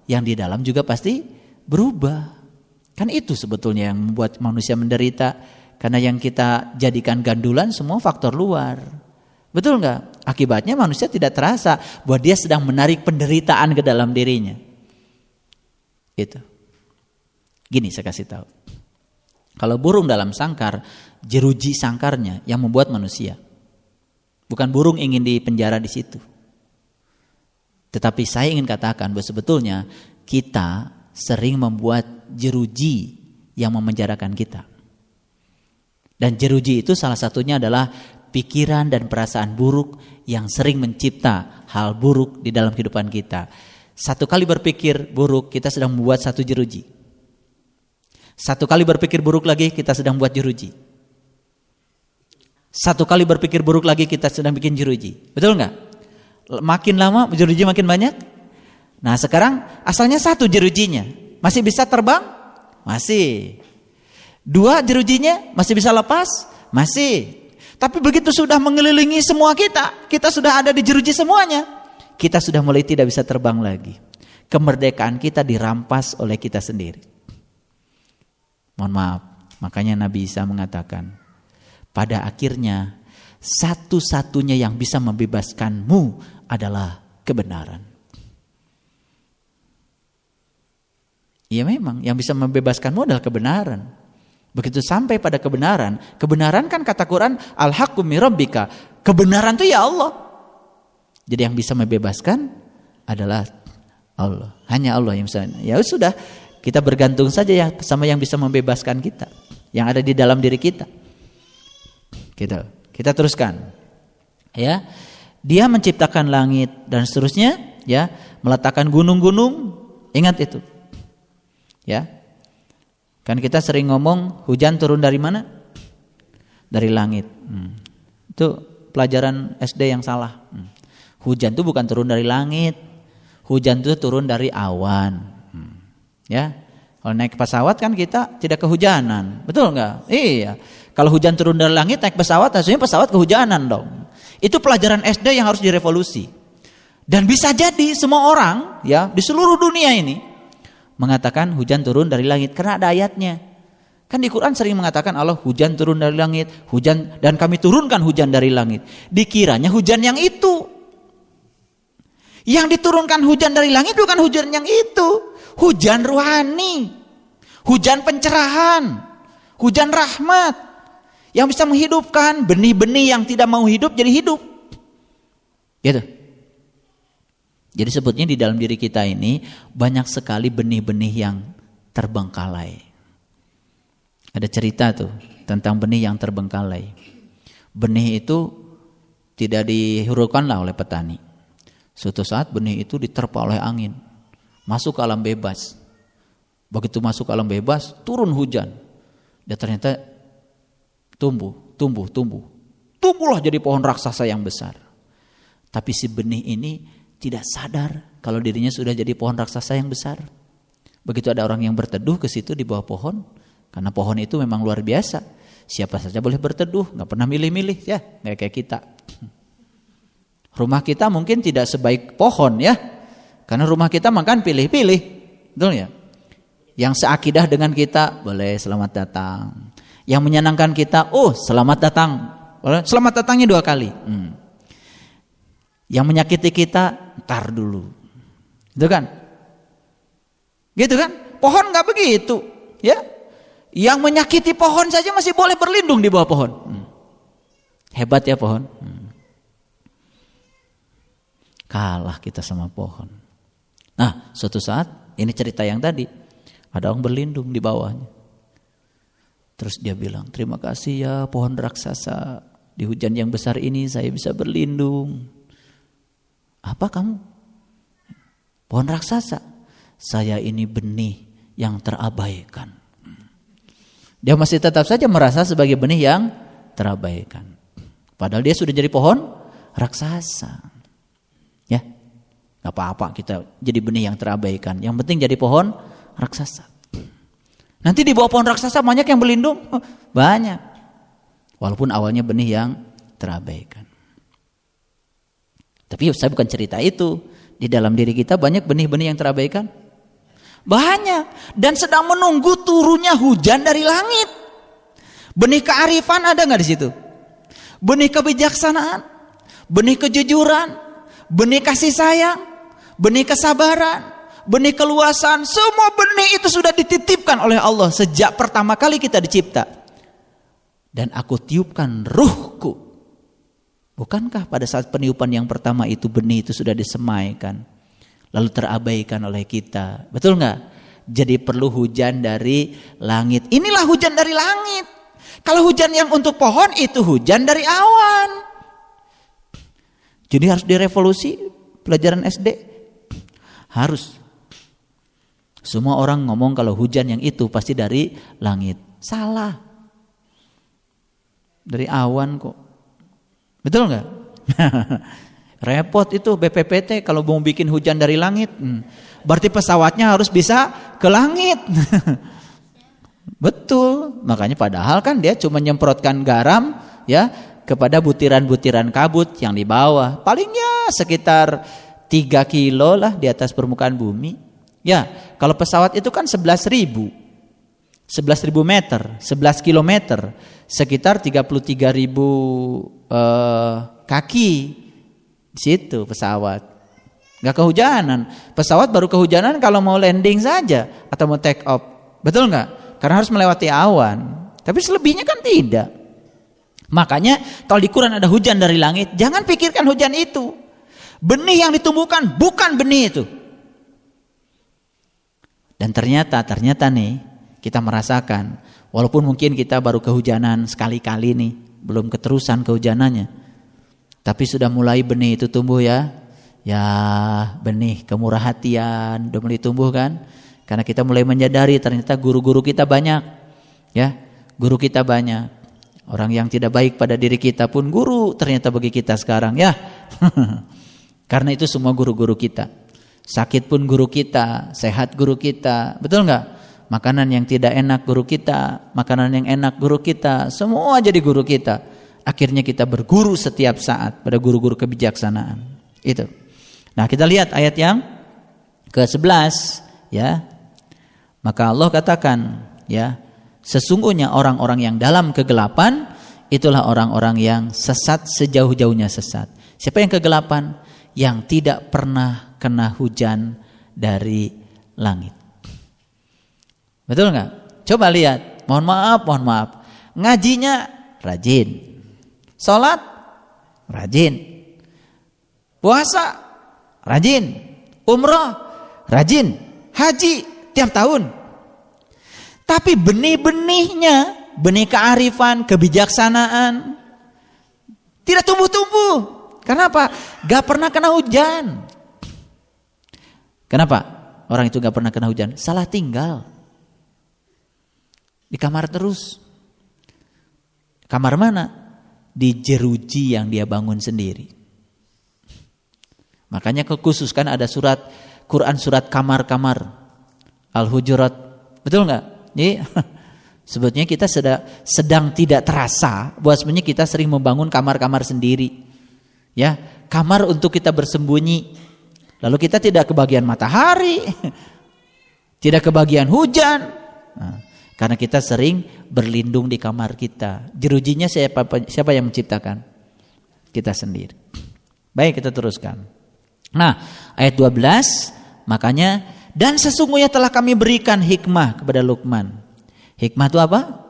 yang di dalam juga pasti berubah. Kan itu sebetulnya yang membuat manusia menderita. Karena yang kita jadikan gandulan semua faktor luar. Betul nggak? Akibatnya manusia tidak terasa bahwa dia sedang menarik penderitaan ke dalam dirinya. Itu. Gini saya kasih tahu. Kalau burung dalam sangkar, jeruji sangkarnya yang membuat manusia. Bukan burung ingin dipenjara di situ. Tetapi saya ingin katakan bahwa sebetulnya kita sering membuat jeruji yang memenjarakan kita. Dan jeruji itu salah satunya adalah pikiran dan perasaan buruk yang sering mencipta hal buruk di dalam kehidupan kita. Satu kali berpikir buruk, kita sedang membuat satu jeruji. Satu kali berpikir buruk lagi, kita sedang buat jeruji. Satu kali berpikir buruk lagi, kita sedang bikin jeruji. Betul nggak? Makin lama jeruji makin banyak. Nah sekarang asalnya satu jerujinya. Masih bisa terbang? Masih. Dua jerujinya masih bisa lepas? Masih. Tapi begitu sudah mengelilingi semua kita sudah ada di jeruji semuanya. Kita sudah mulai tidak bisa terbang lagi. Kemerdekaan kita dirampas oleh kita sendiri. Mohon maaf, makanya Nabi Isa mengatakan, pada akhirnya satu-satunya yang bisa membebaskanmu adalah kebenaran. Ya memang yang bisa membebaskanmu adalah kebenaran. Begitu sampai pada kebenaran, kebenaran kan kata Quran al-haqqu mir rabbika. Kebenaran itu ya Allah. Jadi yang bisa membebaskan adalah Allah. Hanya Allah yang bisa. Ya sudah, kita bergantung saja ya sama yang bisa membebaskan kita, yang ada di dalam diri kita. Kita teruskan. Ya. Dia menciptakan langit dan seterusnya, ya, meletakkan gunung-gunung. Ingat itu. Ya. Kan kita sering ngomong hujan turun dari mana? Dari langit. Itu pelajaran SD yang salah. Hujan itu bukan turun dari langit. Hujan itu turun dari awan. Ya. Kalau naik pesawat kan kita tidak kehujanan. Betul enggak? Iya. Kalau hujan turun dari langit naik pesawat, hasilnya pesawat kehujanan dong. Itu pelajaran SD yang harus direvolusi. Dan bisa jadi semua orang ya di seluruh dunia ini mengatakan hujan turun dari langit karena ada ayatnya. Kan di Quran sering mengatakan Allah hujan turun dari langit, hujan dan kami turunkan hujan dari langit. Dikiranya hujan yang itu. Yang diturunkan hujan dari langit bukan hujan yang itu. Hujan rohani. Hujan pencerahan. Hujan rahmat. Yang bisa menghidupkan benih-benih yang tidak mau hidup jadi hidup. Gitu. Jadi sebetulnya di dalam diri kita ini banyak sekali benih-benih yang terbengkalai. Ada cerita tuh tentang benih yang terbengkalai. Benih itu tidak dihurufkanlah oleh petani. Suatu saat benih itu diterpa oleh angin. Masuk ke alam bebas. Begitu masuk ke alam bebas, turun hujan. Dan ternyata tumbuh. Tumbuhlah jadi pohon raksasa yang besar. Tapi si benih ini tidak sadar kalau dirinya sudah jadi pohon raksasa yang besar. Begitu ada orang yang berteduh ke situ di bawah pohon, karena pohon itu memang luar biasa. Siapa saja boleh berteduh, nggak pernah milih-milih ya, nggak kayak kita. Rumah kita mungkin tidak sebaik pohon ya, karena rumah kita makan pilih-pilih, betul ya? Yang seakidah dengan kita boleh selamat datang. Yang menyenangkan kita, selamat datang. Selamat datangnya 2 kali. Yang menyakiti kita, ntar dulu. Gitu kan? Gitu kan? Pohon gak begitu. Ya. Yang menyakiti pohon saja masih boleh berlindung di bawah pohon. Hebat ya pohon. Kalah kita sama pohon. Nah, suatu saat, ini cerita yang tadi. Ada orang berlindung di bawahnya. Terus dia bilang, terima kasih ya pohon raksasa. Di hujan yang besar ini saya bisa berlindung. Apa kamu? Pohon raksasa. Saya ini benih yang terabaikan. Dia masih tetap saja merasa sebagai benih yang terabaikan. Padahal dia sudah jadi pohon raksasa. Ya, gak apa-apa kita jadi benih yang terabaikan. Yang penting jadi pohon raksasa. Nanti di bawah pohon raksasa banyak yang berlindung. Banyak. Walaupun awalnya benih yang terabaikan. Tapi saya bukan cerita itu. Di dalam diri kita banyak benih-benih yang terabaikan. Banyak. Dan sedang menunggu turunnya hujan dari langit. Benih kearifan ada nggak di situ? Benih kebijaksanaan, benih kejujuran, benih kasih sayang, benih kesabaran, benih keluasan. Semua benih itu sudah dititipkan oleh Allah sejak pertama kali kita dicipta. Dan aku tiupkan ruhku. Bukankah pada saat peniupan yang pertama itu benih itu sudah disemaikan, lalu terabaikan oleh kita? Betul nggak? Jadi perlu hujan dari langit. Inilah hujan dari langit. Kalau hujan yang untuk pohon itu hujan dari awan. Jadi harus direvolusi pelajaran SD. Harus. Semua orang ngomong kalau hujan yang itu pasti dari langit. Salah. Dari awan kok. Betul nggak? Repot itu BPPT kalau mau bikin hujan dari langit. Berarti pesawatnya harus bisa ke langit. Betul, makanya padahal kan dia cuma nyemprotkan garam ya kepada butiran-butiran kabut yang di bawah. Palingnya sekitar 3 kilo lah di atas permukaan bumi. Ya, kalau pesawat itu kan 11.000 meter, 11 kilometer, sekitar 33.000 kaki di situ pesawat. Gak kehujanan. Pesawat baru kehujanan kalau mau landing saja atau mau take off. Betul nggak? Karena harus melewati awan. Tapi selebihnya kan tidak. Makanya kalau di Quran ada hujan dari langit, jangan pikirkan hujan itu. Benih yang ditumbuhkan bukan benih itu. Dan ternyata nih kita merasakan, walaupun mungkin kita baru kehujanan sekali-kali nih, belum keterusan kehujanannya, tapi sudah mulai benih itu tumbuh ya. Ya benih kemurah hatian udah mulai tumbuh kan. Karena kita mulai menyadari ternyata guru-guru kita banyak. Ya, guru kita banyak. Orang yang tidak baik pada diri kita pun guru ternyata bagi kita sekarang ya. Karena itu semua guru-guru kita. Sakit pun guru kita, sehat guru kita. Betul enggak? Makanan yang tidak enak guru kita, makanan yang enak guru kita, semua jadi guru kita. Akhirnya kita berguru setiap saat pada guru-guru kebijaksanaan. Itu. Nah, kita lihat ayat yang ke-11 ya. Maka Allah katakan ya, sesungguhnya orang-orang yang dalam kegelapan itulah orang-orang yang sesat sejauh-jauhnya sesat. Siapa yang kegelapan? Yang tidak pernah kena hujan dari langit. Betul nggak? Coba lihat. Mohon maaf. Ngajinya rajin. Sholat rajin. Puasa rajin. Umroh rajin. Haji tiap tahun. Tapi benih-benihnya, benih kearifan, kebijaksanaan tidak tumbuh-tumbuh. Kenapa? Gak pernah kena hujan. Kenapa? Orang itu gak pernah kena hujan. Salah tinggal. Di kamar terus. Kamar mana? Di jeruji yang dia bangun sendiri. Makanya kekhususkan ada surat Quran, surat kamar-kamar. Al-Hujurat, betul nggak? Jadi sebetulnya kita sedang tidak terasa bahwa sebenarnya kita sering membangun kamar-kamar sendiri, ya, kamar untuk kita bersembunyi. Lalu kita tidak kebagian matahari, tidak kebagian hujan, karena kita sering berlindung di kamar kita. Jerujinya siapa yang menciptakan? Kita sendiri. Baik, kita teruskan. Nah, ayat 12, makanya dan sesungguhnya telah kami berikan hikmah kepada Luqman. Hikmah itu apa?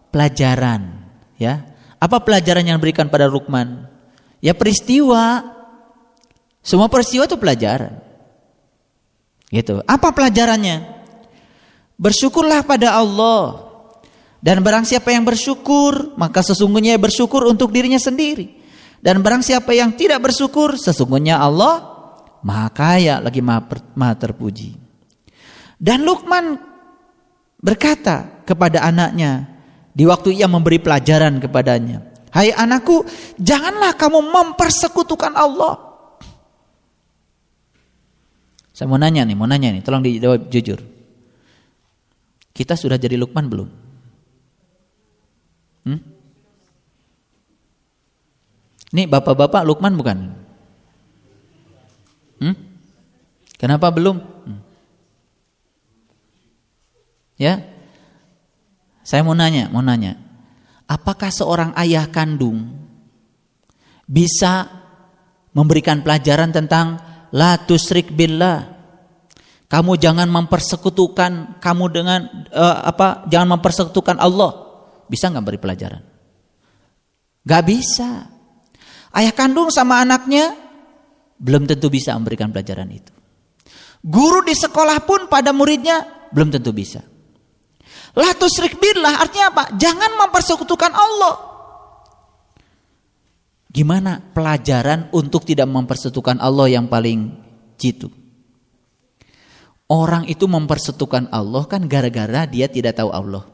Pelajaran, ya. Apa pelajaran yang diberikan pada Luqman? Ya peristiwa. Semua peristiwa itu pelajaran. Gitu. Apa pelajarannya? Bersyukurlah pada Allah. Dan barang siapa yang bersyukur, maka sesungguhnya bersyukur untuk dirinya sendiri. Dan barang siapa yang tidak bersyukur, sesungguhnya Allah Maha Kaya lagi Maha Terpuji. Dan Luqman berkata kepada anaknya di waktu ia memberi pelajaran kepadanya, "Hai anakku, janganlah kamu mempersekutukan Allah." Saya mau nanya nih, tolong dijawab jujur. Kita sudah jadi Luqman belum? Ini bapak-bapak Luqman bukan? Kenapa belum? Ya, saya mau nanya. Apakah seorang ayah kandung bisa memberikan pelajaran tentang la tusyrik billah? Kamu jangan mempersekutukan jangan mempersekutukan Allah. Bisa nggak beri pelajaran? Gak bisa. Ayah kandung sama anaknya belum tentu bisa memberikan pelajaran itu. Guru di sekolah pun pada muridnya belum tentu bisa. La tusyrik billah artinya apa? Jangan mempersekutukan Allah. Gimana pelajaran untuk tidak mempersekutukan Allah yang paling jitu? Orang itu mempersekutukan Allah kan gara-gara dia tidak tahu Allah.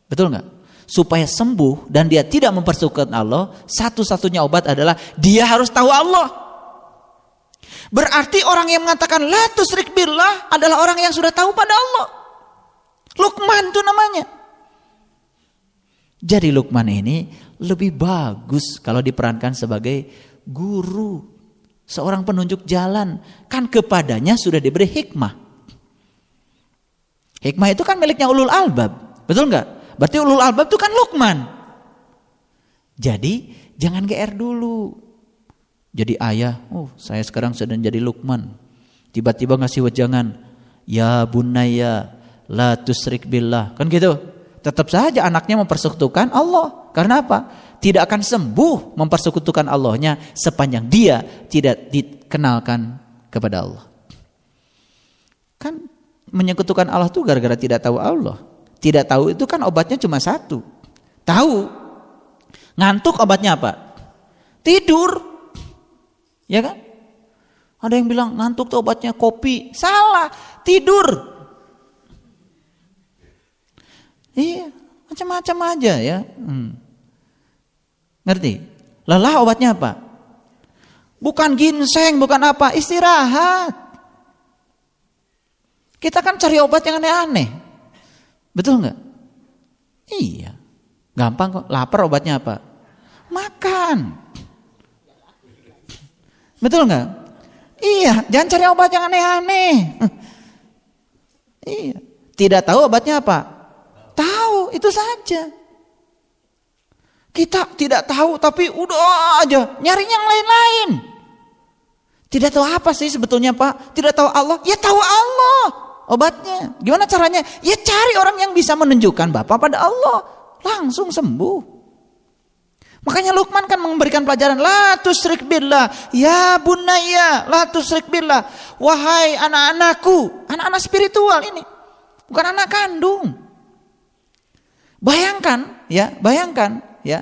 Betul nggak? Supaya sembuh dan dia tidak mempersekutukan Allah, satu-satunya obat adalah dia harus tahu Allah. Berarti orang yang mengatakan la tusyrik billah adalah orang yang sudah tahu pada Allah. Luqman itu namanya. Jadi Luqman ini lebih bagus kalau diperankan sebagai guru, seorang penunjuk jalan. Kan kepadanya sudah diberi hikmah. Hikmah itu kan miliknya ulul albab, betul nggak? Berarti ulul albab itu kan Luqman. Jadi jangan GR dulu. Jadi ayah, saya sekarang sedang jadi Luqman. Tiba-tiba ngasih wejangan, ya bunayya la tusyrik billah. Kan gitu. Tetap saja anaknya mempersekutukan Allah. Karena apa? Tidak akan sembuh mempersekutukan Allahnya sepanjang dia tidak dikenalkan kepada Allah. Kan menyekutukan Allah itu gara-gara tidak tahu Allah. Tidak tahu itu kan obatnya cuma satu. Tahu. Ngantuk obatnya apa? Tidur. Ya kan? Ada yang bilang ngantuk tuh obatnya kopi. Salah. Tidur. Iya. Macam-macam aja ya. Ngerti? Lelah obatnya apa? Bukan ginseng, bukan apa. Istirahat. Kita kan cari obat yang aneh-aneh. Betul nggak? Iya. Gampang kok. Lapar obatnya apa? Makan. Betul nggak? Iya. Jangan cari obat yang aneh-aneh. Iya. Tidak tahu obatnya apa? Tahu. Itu saja. Kita tidak tahu tapi udah aja nyari yang lain-lain. Tidak tahu apa sih sebetulnya Pak? Tidak tahu Allah? Ya tahu Allah. Obatnya, gimana caranya? Ya cari orang yang bisa menunjukkan Bapak pada Allah, langsung sembuh. Makanya Luqman kan memberikan pelajaran, la tusyrik billah, ya bunayya, la tusyrik billah. Wahai anak-anakku, anak-anak spiritual ini, bukan anak kandung. Bayangkan ya.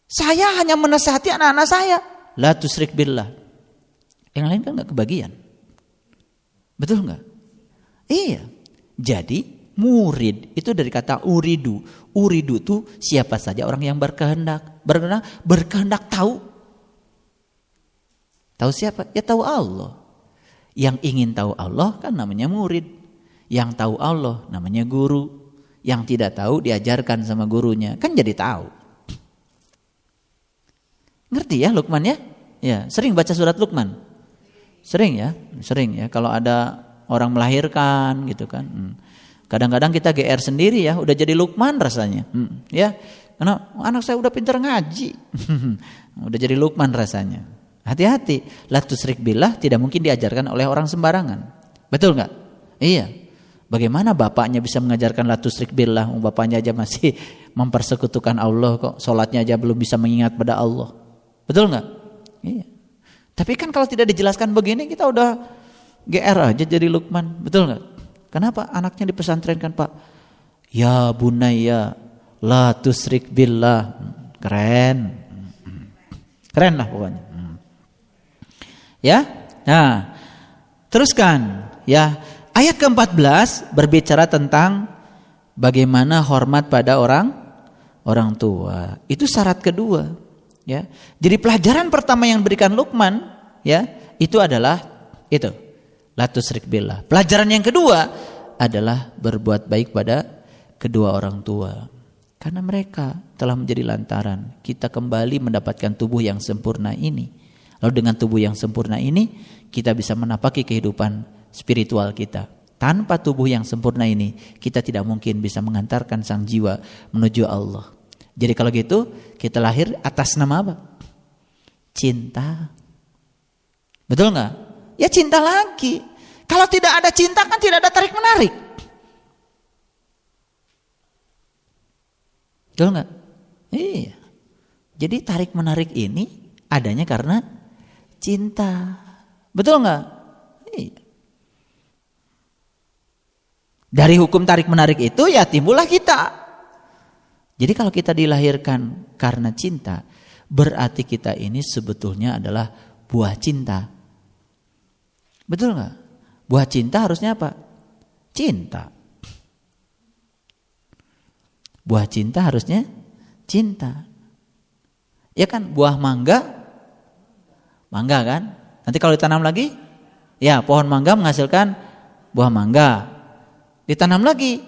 Saya hanya menasihati anak-anak saya, la tusyrik billah. Yang lain kan enggak kebagian. Betul enggak? Iya. Jadi murid itu dari kata uridu. Uridu itu siapa saja orang yang berkehendak tahu. Tahu siapa? Ya tahu Allah. Yang ingin tahu Allah kan namanya murid. Yang tahu Allah namanya guru. Yang tidak tahu diajarkan sama gurunya. Kan jadi tahu. Ngerti ya Luqman ya? Ya, sering baca surat Luqman. Sering ya. Kalau ada orang melahirkan gitu kan. Kadang-kadang kita GR sendiri ya, udah jadi Luqman rasanya. Ya, karena anak saya udah pintar ngaji. Udah jadi Luqman rasanya. Hati-hati, la tusyrik billah tidak mungkin diajarkan oleh orang sembarangan. Betul enggak? Iya. Bagaimana bapaknya bisa mengajarkan la tusyrik billah? Bapaknya aja masih mempersekutukan Allah kok. Salatnya aja belum bisa mengingat pada Allah. Betul enggak? Iya. Tapi kan kalau tidak dijelaskan begini kita udah GR aja jadi Luqman. Betul gak? Kenapa anaknya dipesantrenkan Pak? Ya bunayya la tusyrik billah. Keren. Keren lah pokoknya. Ya. Nah, teruskan ya. Ayat ke-14 berbicara tentang bagaimana hormat pada orang tua. Itu syarat kedua. Ya, jadi pelajaran pertama yang diberikan Luqman, ya, itu adalah itu, la tusyrik billah. Pelajaran yang kedua adalah berbuat baik pada kedua orang tua. Karena mereka telah menjadi lantaran kita kembali mendapatkan tubuh yang sempurna ini. Lalu dengan tubuh yang sempurna ini kita bisa menapaki kehidupan spiritual kita. Tanpa tubuh yang sempurna ini kita tidak mungkin bisa mengantarkan sang jiwa menuju Allah. Jadi kalau gitu kita lahir atas nama apa? Cinta. Betul nggak? Ya cinta lagi. Kalau tidak ada cinta kan tidak ada tarik menarik. Betul nggak? Iya. Jadi tarik menarik ini adanya karena cinta. Betul nggak? Iya. Dari hukum tarik menarik itu ya timbullah kita. Jadi kalau kita dilahirkan karena cinta, berarti kita ini sebetulnya adalah buah cinta. Betul nggak? Buah cinta harusnya apa? Cinta. Buah cinta harusnya cinta. Ya kan, buah mangga kan? Nanti kalau ditanam lagi, ya pohon mangga menghasilkan buah mangga. Ditanam lagi,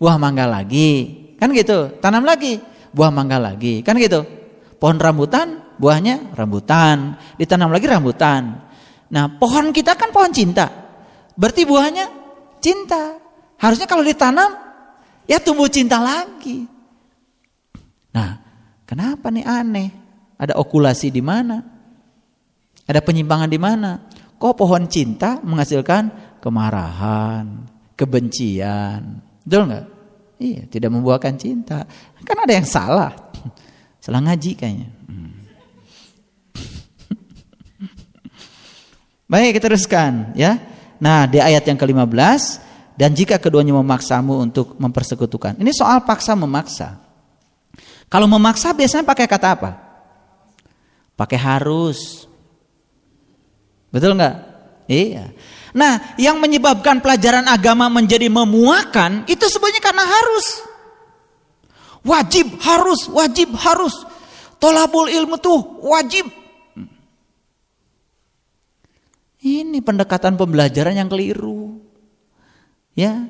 buah mangga lagi. Kan gitu, tanam lagi, buah mangga lagi. Kan gitu. Pohon rambutan, buahnya rambutan. Ditanam lagi rambutan. Nah, pohon kita kan pohon cinta. Berarti buahnya cinta. Harusnya kalau ditanam ya tumbuh cinta lagi. Nah, kenapa nih aneh? Ada okulasi di mana? Ada penyimpangan di mana? Kok pohon cinta menghasilkan kemarahan, kebencian? Betul nggak? Iya, tidak membuahkan cinta. Kan ada yang salah. Salah ngaji kayaknya. Baik, kita teruskan ya. Nah, di ayat yang ke-15, dan jika keduanya memaksamu untuk mempersekutukan. Ini soal paksa memaksa. Kalau memaksa biasanya pakai kata apa? Pakai harus. Betul enggak? Iya. Nah, yang menyebabkan pelajaran agama menjadi memuakan itu sebenarnya karena harus. Wajib harus. Tolabul ilmu tuh wajib. Ini pendekatan pembelajaran yang keliru. Ya,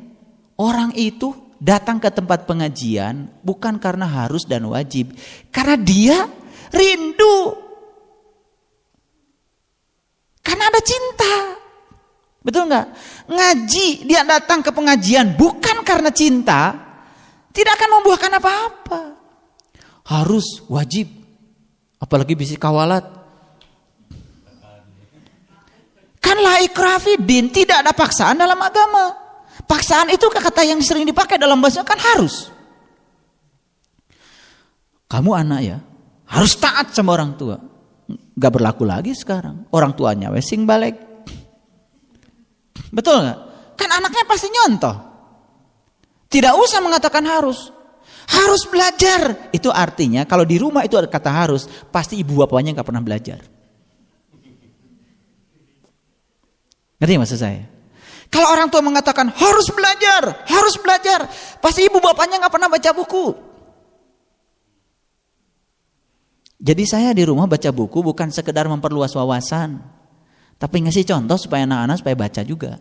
orang itu datang ke tempat pengajian bukan karena harus dan wajib, karena dia rindu, karena ada cinta. Betul nggak? Ngaji, dia datang ke pengajian bukan karena cinta, tidak akan membuahkan apa-apa. Harus, wajib, apalagi bisi kawalat. Kan la ikraha fiddin, tidak ada paksaan dalam agama. Paksaan itu kata yang sering dipakai dalam bahasa kan harus. Kamu anak ya, harus taat sama orang tua. Gak berlaku lagi sekarang. Orang tuanya wesing balik. Betul gak? Kan anaknya pasti nyontoh. Tidak usah mengatakan harus. Harus belajar. Itu artinya kalau di rumah itu ada kata harus, pasti ibu bapaknya gak pernah belajar. Ngerti maksud saya? Kalau orang tua mengatakan harus belajar, pasti ibu bapaknya nggak pernah baca buku. Jadi saya di rumah baca buku bukan sekedar memperluas wawasan, tapi ngasih contoh supaya anak-anak supaya baca juga.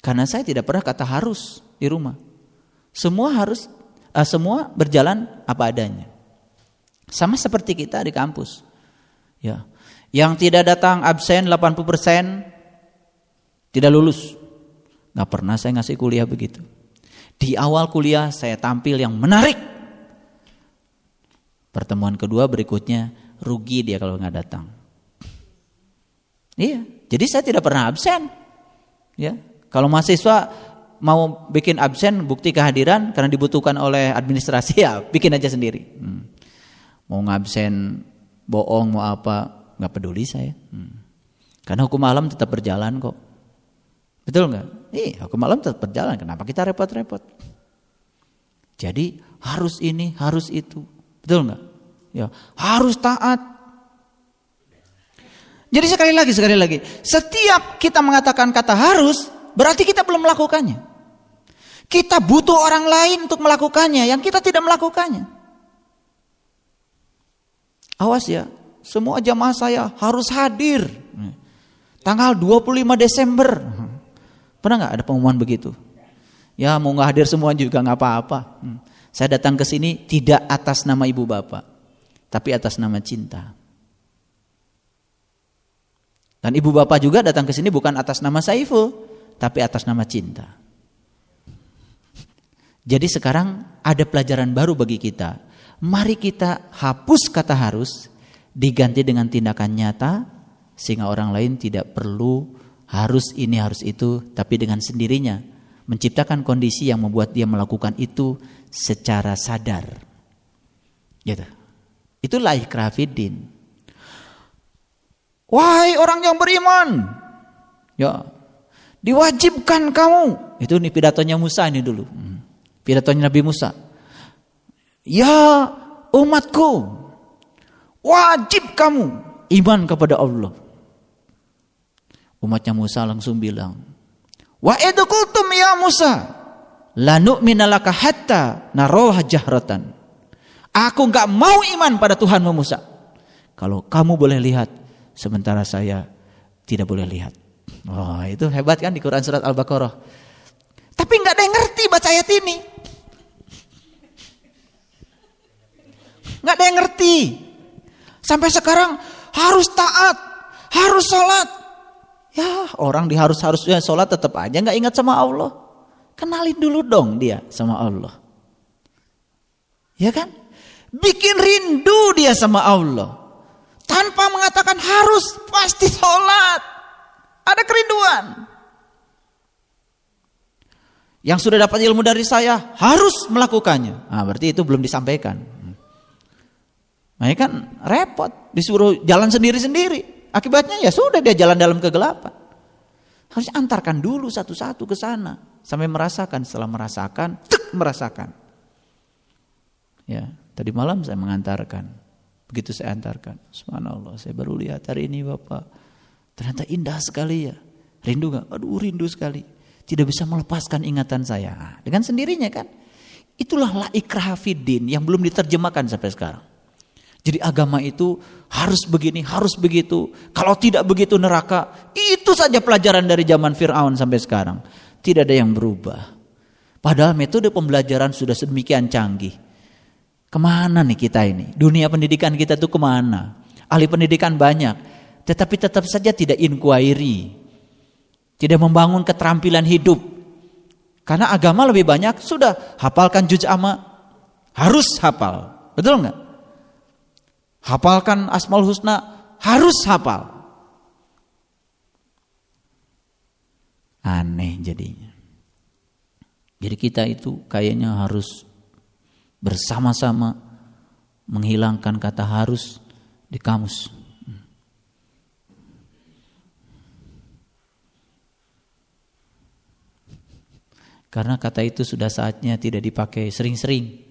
Karena saya tidak pernah kata harus di rumah. Semua berjalan apa adanya. Sama seperti kita di kampus. Ya. Yang tidak datang absen 80%. Tidak lulus. Gak pernah saya ngasih kuliah begitu. Di awal kuliah saya tampil yang menarik. Pertemuan kedua berikutnya rugi dia kalau gak datang. Iya, jadi saya tidak pernah absen. Ya, kalau mahasiswa mau bikin absen bukti kehadiran karena dibutuhkan oleh administrasi ya bikin aja sendiri. Mau ngabsen bohong mau apa gak peduli saya. Karena hukum alam tetap berjalan kok. Betul nggak? Iya, hukum alam tetap berjalan. Kenapa kita repot-repot? Jadi harus ini, harus itu. Betul nggak? Ya, harus taat. Jadi sekali lagi, setiap kita mengatakan kata harus, berarti kita belum melakukannya. Kita butuh orang lain untuk melakukannya, yang kita tidak melakukannya. Awas ya, semua jamaah saya harus hadir. Tanggal 25 Desember. Pernah nggak ada pengumuman begitu? Ya mau nggak hadir semua juga nggak apa-apa. Saya datang ke sini tidak atas nama ibu bapak, tapi atas nama cinta. Dan ibu bapak juga datang ke sini bukan atas nama Saiful, tapi atas nama cinta. Jadi sekarang ada pelajaran baru bagi kita. Mari kita hapus kata harus, diganti dengan tindakan nyata, sehingga orang lain tidak perlu harus ini harus itu, tapi dengan sendirinya menciptakan kondisi yang membuat dia melakukan itu secara sadar. Gitu. Itulah ikrah fiddin. Wahai orang yang beriman, ya, diwajibkan kamu. Itu nih pidatonya Musa ini dulu. Pidatonya Nabi Musa. Ya umatku, wajib kamu iman kepada Allah. Umatnya Musa langsung bilang, wa idh qultum ya Musa, la nu'mina laka hatta narawha jahratan. Aku enggak mau iman pada Tuhanmu Musa kalau kamu boleh lihat, sementara saya tidak boleh lihat. Oh, itu hebat kan di Quran surat Al-Baqarah. Tapi enggak ada yang ngerti baca ayat ini. Enggak ada yang ngerti. Sampai sekarang harus taat, harus sholat. Ya, orang harusnya sholat tetap aja enggak ingat sama Allah. Kenalin dulu dong dia sama Allah. Ya kan? Bikin rindu dia sama Allah. Tanpa mengatakan harus, pasti sholat. Ada kerinduan. Yang sudah dapat ilmu dari saya harus melakukannya. Nah, berarti itu belum disampaikan. Nah, kan repot. Disuruh jalan sendiri-sendiri. Akibatnya ya sudah dia jalan dalam kegelapan. Harus antarkan dulu satu-satu ke sana. Sampai merasakan. Setelah merasakan, merasakan. Ya, tadi malam saya mengantarkan. Begitu saya antarkan, subhanallah, saya baru lihat hari ini Bapak, ternyata indah sekali ya. Rindu gak? Aduh, rindu sekali. Tidak bisa melepaskan ingatan saya. Dengan sendirinya kan. Itulah la ikraha fiddin yang belum diterjemahkan sampai sekarang. Jadi agama itu harus begini, harus begitu. Kalau tidak begitu neraka. Itu saja pelajaran dari zaman Fir'aun sampai sekarang. Tidak ada yang berubah. Padahal metode pembelajaran sudah sedemikian canggih. Kemana nih kita ini? Dunia pendidikan kita tuh kemana? Ahli pendidikan banyak, tetapi tetap saja tidak inquiry, tidak membangun keterampilan hidup. Karena agama lebih banyak sudah hafalkan juz amma, harus hafal, betul nggak? Hafalkan Asmaul Husna, harus hafal. Aneh jadinya. Jadi kita itu kayaknya harus bersama-sama menghilangkan kata harus di kamus. Karena kata itu sudah saatnya tidak dipakai sering-sering.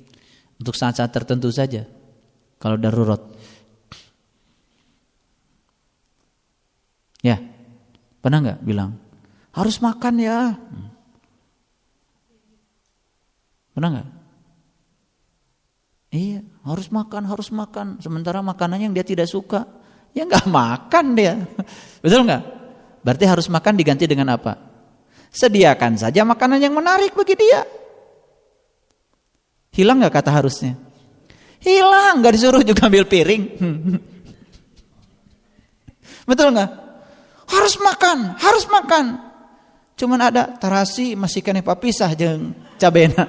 Untuk saat-saat tertentu saja. Kalau darurat. Ya, pernah nggak bilang harus makan ya? Pernah nggak? Iya, harus makan. Sementara makanan yang dia tidak suka, ya nggak makan dia. Betul nggak? Berarti harus makan diganti dengan apa? Sediakan saja makanan yang menarik bagi dia. Hilang nggak kata harusnya? Hilang, nggak disuruh juga ambil piring. Betul nggak? Harus makan. Cuman ada tarasi masih kena papisah jeung cabena.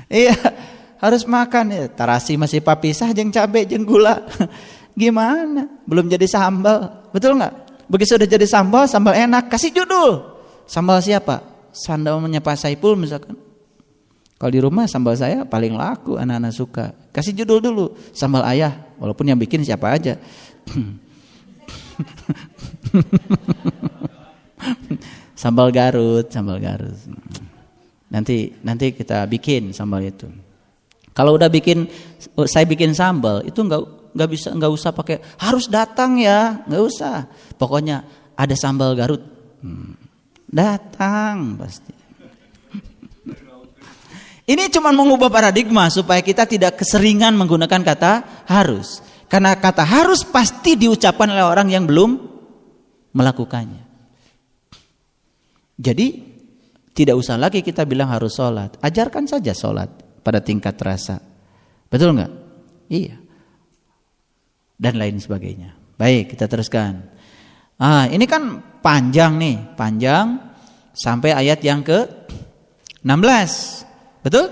Iya, harus makan ya. Tarasi masih papisah jeung cabe jeung gula. Gimana? Belum jadi sambal. Betul nggak? Begitu sudah jadi sambal enak, kasih judul. Sambal siapa? Sambalnya Pak Saiful misalkan. Kalau di rumah sambal saya paling laku, anak-anak suka. Kasih judul dulu, sambal ayah. Walaupun yang bikin siapa aja. Sambal Garut. Nanti kita bikin sambal itu. Kalau udah saya bikin sambal itu nggak usah pakai harus datang ya, nggak usah. Pokoknya ada sambal Garut, datang pasti. Ini cuma mengubah paradigma supaya kita tidak keseringan menggunakan kata harus. Karena kata harus pasti diucapkan oleh orang yang belum melakukannya. Jadi tidak usah lagi kita bilang harus sholat. Ajarkan saja sholat pada tingkat rasa. Betul nggak? Iya. Dan lain sebagainya. Baik, kita teruskan. Ini kan panjang nih. Panjang sampai ayat yang ke-16. Betul?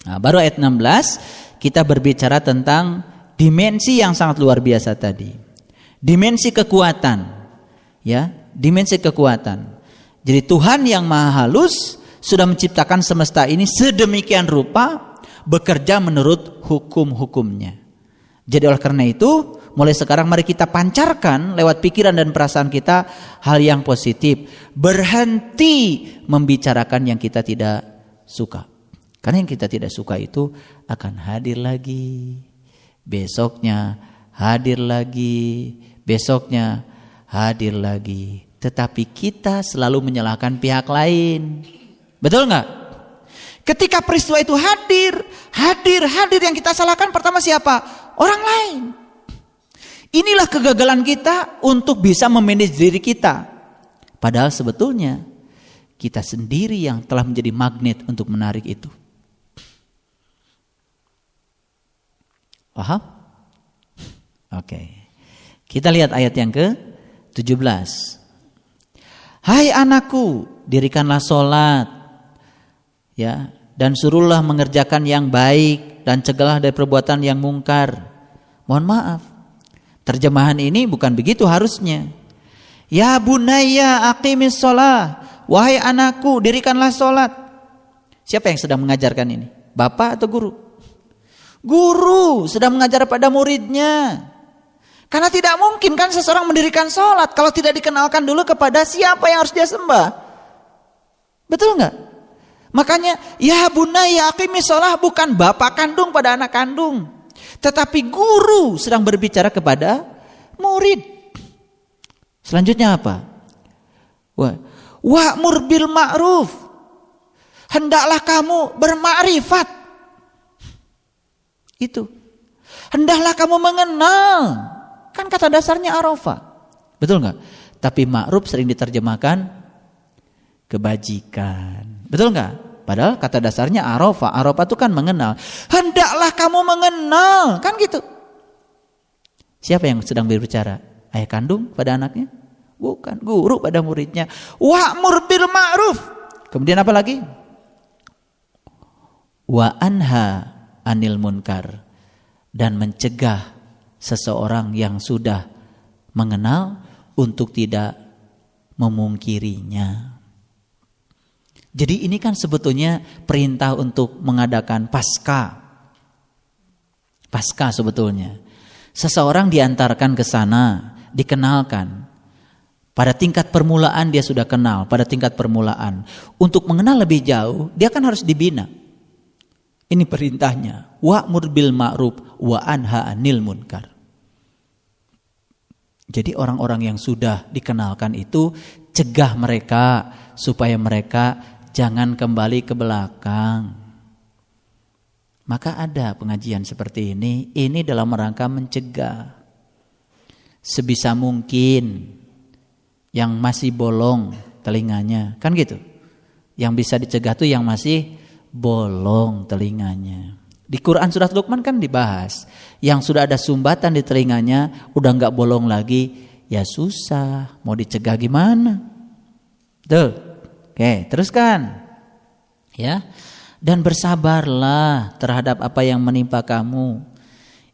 Baru ayat 16 kita berbicara tentang dimensi yang sangat luar biasa tadi. Dimensi kekuatan. Ya, dimensi kekuatan. Jadi Tuhan yang maha halus sudah menciptakan semesta ini sedemikian rupa, bekerja menurut hukum-hukumnya. Jadi oleh karena itu, mulai sekarang mari kita pancarkan lewat pikiran dan perasaan kita hal yang positif. Berhenti membicarakan yang kita tidak suka. Karena yang kita tidak suka itu akan hadir lagi. Besoknya hadir lagi. Besoknya hadir lagi. Tetapi kita selalu menyalahkan pihak lain. Betul nggak? Ketika peristiwa itu hadir yang kita salahkan pertama siapa? Orang lain. Inilah kegagalan kita untuk bisa memanage diri kita. Padahal sebetulnya kita sendiri yang telah menjadi magnet untuk menarik itu. Paham? Oke. Kita lihat ayat yang ke-17. Hai anakku, dirikanlah sholat, ya, dan suruhlah mengerjakan yang baik dan cegahlah dari perbuatan yang mungkar. Mohon maaf, terjemahan ini bukan begitu harusnya. Ya bunayya aqimis sholah, wahai anakku, dirikanlah sholat. Siapa yang sedang mengajarkan ini? Bapak atau guru? Guru sedang mengajar pada muridnya. Karena tidak mungkin kan seseorang mendirikan sholat kalau tidak dikenalkan dulu kepada siapa yang harus dia sembah. Betul nggak? Makanya ya bunayya aqimis sholah bukan bapak kandung pada anak kandung. Tetapi guru sedang berbicara kepada murid. Selanjutnya apa? Wa'mur bil ma'ruf. Hendaklah kamu bermakrifat. Itu. Hendaklah kamu mengenal. Kan kata dasarnya arafah. Betul nggak? Tapi ma'ruf sering diterjemahkan kebajikan. Betul nggak? Padahal kata dasarnya arafah. Arafah itu kan mengenal. Hendaklah kamu mengenal. Kan gitu. Siapa yang sedang berbicara? Ayah kandung pada anaknya? Bukan. Guru pada muridnya. Wa'mur bil ma'ruf. Kemudian apa lagi? Wa anha anil munkar. Dan mencegah seseorang yang sudah mengenal untuk tidak memungkirinya. Jadi ini kan sebetulnya perintah untuk mengadakan Paskah. Paskah sebetulnya. Seseorang diantarkan ke sana, dikenalkan. Pada tingkat permulaan dia sudah kenal, pada tingkat permulaan. Untuk mengenal lebih jauh, dia kan harus dibina. Ini perintahnya. Wa'mur bil ma'ruf wa anha 'anil munkar. Jadi orang-orang yang sudah dikenalkan itu cegah mereka supaya mereka jangan kembali ke belakang. Maka ada pengajian seperti ini dalam rangka mencegah. Sebisa mungkin yang masih bolong telinganya, kan gitu. Yang bisa dicegah tuh yang masih bolong telinganya. Di Quran surat Luqman kan dibahas, yang sudah ada sumbatan di telinganya udah nggak bolong lagi, ya susah, mau dicegah gimana? Tuh, oke, teruskan, ya. Dan bersabarlah terhadap apa yang menimpa kamu.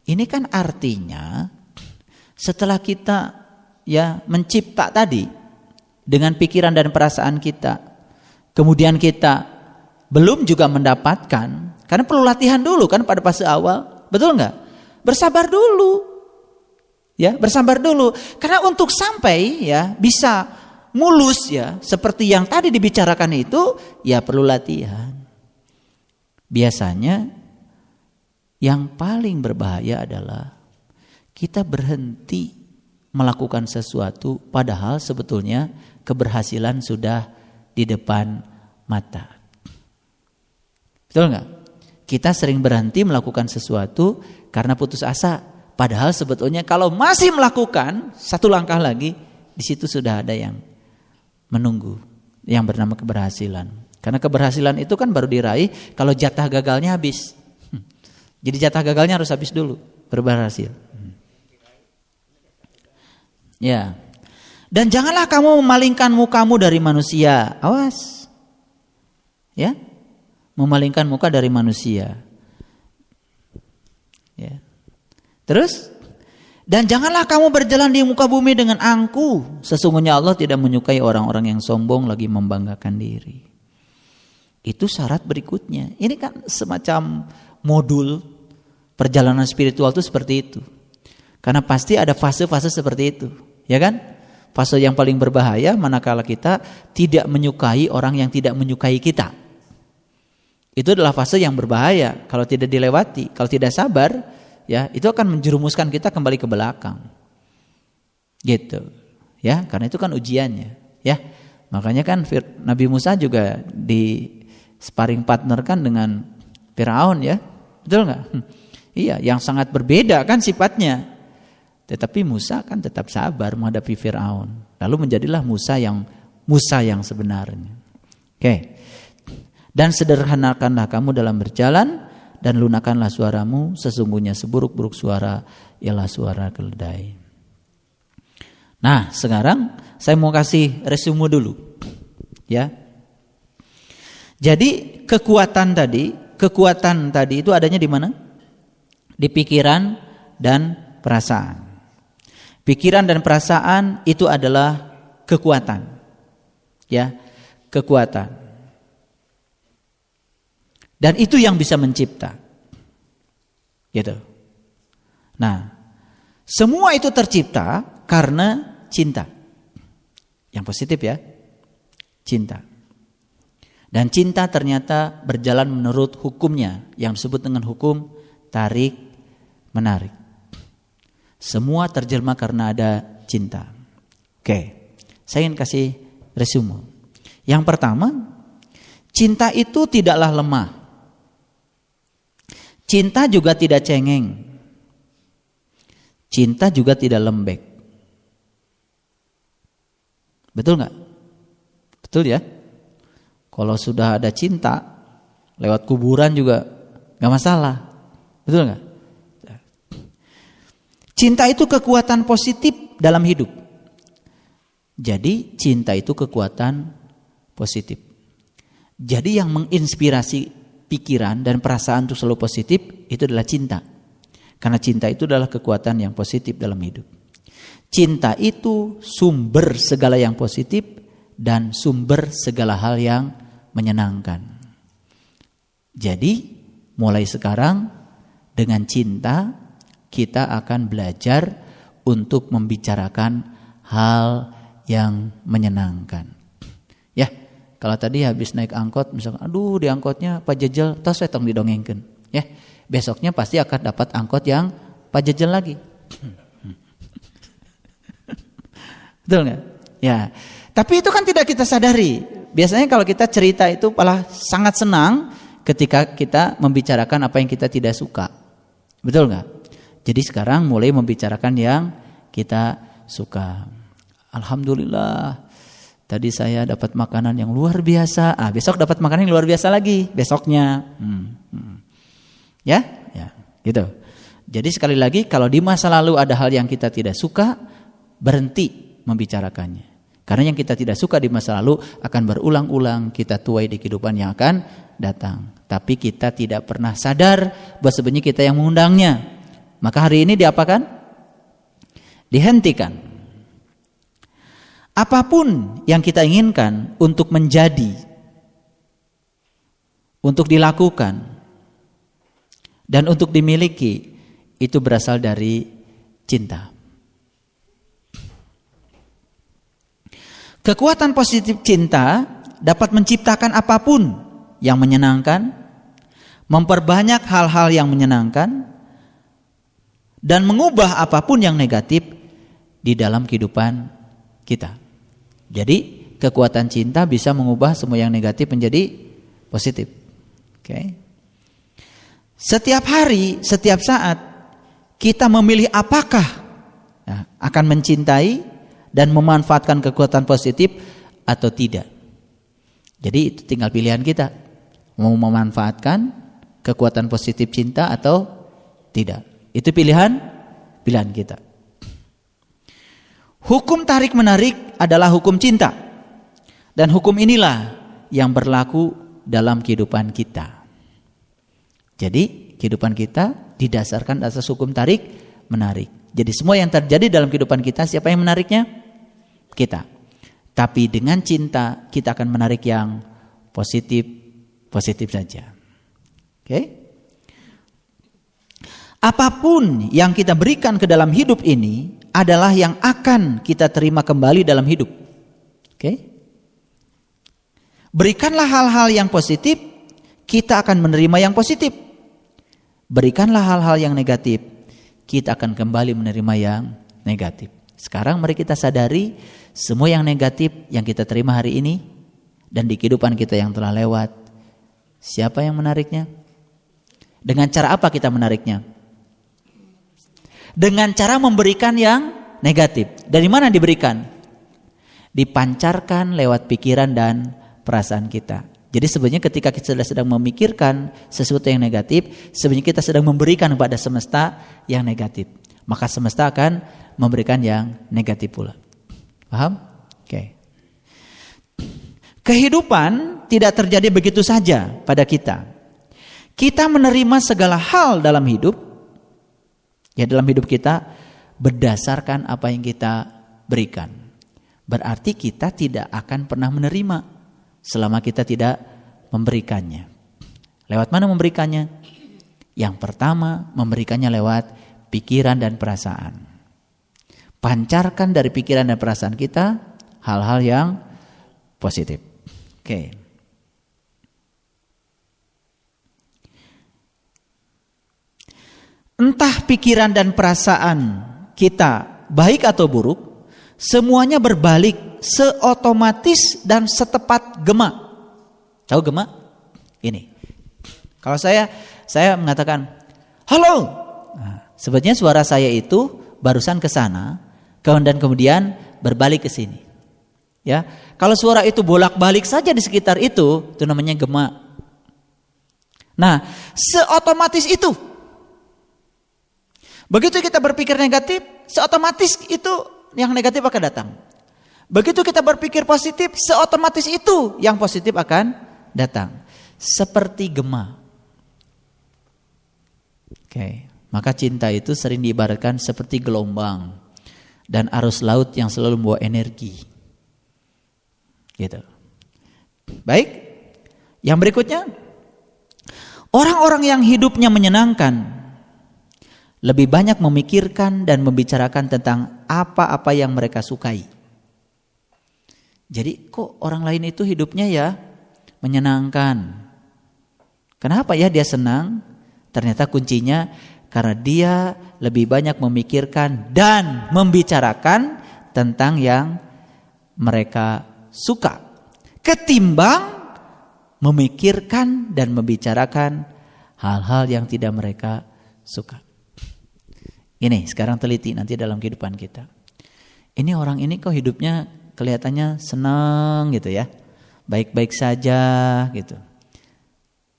Ini kan artinya setelah kita ya mencipta tadi dengan pikiran dan perasaan kita, kemudian kita belum juga mendapatkan. Karena perlu latihan dulu kan pada fase awal. Betul nggak? Bersabar dulu. Ya, bersabar dulu. Karena untuk sampai ya bisa mulus ya seperti yang tadi dibicarakan itu ya perlu latihan. Biasanya yang paling berbahaya adalah kita berhenti melakukan sesuatu padahal sebetulnya keberhasilan sudah di depan mata. Betul nggak? Kita sering berhenti melakukan sesuatu karena putus asa. Padahal sebetulnya kalau masih melakukan satu langkah lagi, di situ sudah ada yang menunggu. yang bernama keberhasilan. Karena keberhasilan itu kan baru diraih kalau jatah gagalnya habis. Jadi jatah gagalnya harus habis dulu baru berhasil. Ya. Dan janganlah kamu memalingkan mukamu dari manusia. Awas. Ya. Memalingkan muka dari manusia. Ya. Terus, dan janganlah kamu berjalan di muka bumi dengan angkuh. Sesungguhnya Allah tidak menyukai orang-orang yang sombong lagi membanggakan diri. Itu syarat berikutnya. Ini kan semacam modul perjalanan spiritual itu seperti itu. Karena pasti ada fase-fase seperti itu, ya kan? Fase yang paling berbahaya manakala kita tidak menyukai orang yang tidak menyukai kita. Itu adalah fase yang berbahaya kalau tidak dilewati, kalau tidak sabar, ya, itu akan menjerumuskan kita kembali ke belakang. Gitu. Ya, karena itu kan ujiannya, ya. Makanya kan Nabi Musa juga di sparring partner kan dengan Firaun, ya. Betul enggak? Iya, yang sangat berbeda kan sifatnya. Tetapi Musa kan tetap sabar menghadapi Firaun. Lalu menjadilah Musa yang sebenarnya. Oke. Dan sederhanakanlah kamu dalam berjalan dan lunakkanlah suaramu, sesungguhnya seburuk-buruk suara ialah suara keledai. Nah, sekarang saya mau kasih resume dulu. Ya. Jadi kekuatan tadi itu adanya di mana? Di pikiran dan perasaan. Pikiran dan perasaan itu adalah kekuatan. Ya, kekuatan. Dan itu yang bisa mencipta. Gitu. Nah, semua itu tercipta karena cinta. Yang positif ya. Cinta. Dan cinta ternyata berjalan menurut hukumnya yang disebut dengan hukum tarik menarik. Semua terjelma karena ada cinta. Oke, saya ingin kasih resume. Yang pertama, cinta itu tidaklah lemah. Cinta juga tidak cengeng. Cinta juga tidak lembek. Betul nggak? Betul ya? Kalau sudah ada cinta, lewat kuburan juga nggak masalah. Betul nggak? Cinta itu kekuatan positif dalam hidup. Jadi cinta itu kekuatan positif. Jadi yang menginspirasi pikiran dan perasaan untuk selalu positif itu adalah cinta. Karena cinta itu adalah kekuatan yang positif dalam hidup. Cinta itu sumber segala yang positif dan sumber segala hal yang menyenangkan. Jadi mulai sekarang dengan cinta kita akan belajar untuk membicarakan hal yang menyenangkan. Ya, kalau tadi habis naik angkot misalkan, aduh di angkotnya Pak Jejel, tos tong didongengkeun. Ya, besoknya pasti akan dapat angkot yang Pak Jejel lagi. Betul nggak? Ya, tapi itu kan tidak kita sadari. Biasanya kalau kita cerita itu malah sangat senang ketika kita membicarakan apa yang kita tidak suka. Betul nggak? Jadi sekarang mulai membicarakan yang kita suka. Alhamdulillah, tadi saya dapat makanan yang luar biasa. Besok dapat makanan yang luar biasa lagi besoknya. Ya, gitu. Jadi sekali lagi, kalau di masa lalu ada hal yang kita tidak suka, berhenti membicarakannya. Karena yang kita tidak suka di masa lalu akan berulang-ulang kita tuai di kehidupan yang akan datang. Tapi kita tidak pernah sadar bahwa sebenarnya kita yang mengundangnya. Maka hari ini diapakan? Dihentikan. Apapun yang kita inginkan untuk menjadi, untuk dilakukan, dan untuk dimiliki, itu berasal dari cinta. Kekuatan positif cinta dapat menciptakan apapun yang menyenangkan, memperbanyak hal-hal yang menyenangkan, dan mengubah apapun yang negatif di dalam kehidupan kita. Jadi kekuatan cinta bisa mengubah semua yang negatif menjadi positif. Oke. Setiap hari, setiap saat kita memilih apakah akan mencintai dan memanfaatkan kekuatan positif atau tidak. Jadi itu tinggal pilihan kita, mau memanfaatkan kekuatan positif cinta atau tidak. Itu pilihan kita. Hukum tarik menarik adalah hukum cinta, dan hukum inilah yang berlaku dalam kehidupan kita. Jadi kehidupan kita didasarkan atas hukum tarik menarik. Jadi semua yang terjadi dalam kehidupan kita, siapa yang menariknya? Kita. Tapi dengan cinta kita akan menarik yang positif saja. Oke? Apapun yang kita berikan ke dalam hidup ini adalah yang akan kita terima kembali dalam hidup. Oke? Berikanlah hal-hal yang positif, kita akan menerima yang positif. Berikanlah hal-hal yang negatif, kita akan kembali menerima yang negatif. Sekarang mari kita sadari semua yang negatif yang kita terima hari ini dan di kehidupan kita yang telah lewat, siapa yang menariknya? Dengan cara apa kita menariknya? Dengan cara memberikan yang negatif. Dari mana diberikan? Dipancarkan lewat pikiran dan perasaan kita. Jadi sebenarnya ketika kita sedang memikirkan sesuatu yang negatif, sebenarnya kita sedang memberikan kepada semesta yang negatif. Maka semesta akan memberikan yang negatif pula. Paham? Oke. Kehidupan tidak terjadi begitu saja pada kita. Kita menerima segala hal dalam hidup, ya dalam hidup kita berdasarkan apa yang kita berikan. Berarti kita tidak akan pernah menerima selama kita tidak memberikannya. Lewat mana memberikannya? Yang pertama, memberikannya lewat pikiran dan perasaan. Pancarkan dari pikiran dan perasaan kita hal-hal yang positif. Oke. Entah pikiran dan perasaan kita baik atau buruk, semuanya berbalik seotomatis dan setepat gema. Tahu gema? Ini. Kalau saya mengatakan halo. Nah, sebetulnya suara saya itu barusan ke sana dan kemudian berbalik ke sini. Ya, kalau suara itu bolak-balik saja di sekitar itu namanya gema. Nah, seotomatis itu. Begitu kita berpikir negatif, seotomatis itu yang negatif akan datang. Begitu kita berpikir positif, seotomatis itu yang positif akan datang. Seperti gema. Oke, maka cinta itu sering diibaratkan seperti gelombang dan arus laut yang selalu membawa energi. Gitu. Baik. Yang berikutnya, orang-orang yang hidupnya menyenangkan lebih banyak memikirkan dan membicarakan tentang apa-apa yang mereka sukai. Jadi kok orang lain itu hidupnya ya menyenangkan. Kenapa ya dia senang? Ternyata kuncinya karena dia lebih banyak memikirkan dan membicarakan tentang yang mereka suka ketimbang memikirkan dan membicarakan hal-hal yang tidak mereka suka. Ini sekarang teliti nanti dalam kehidupan kita. Ini orang ini kok hidupnya kelihatannya senang gitu ya. Baik-baik saja gitu.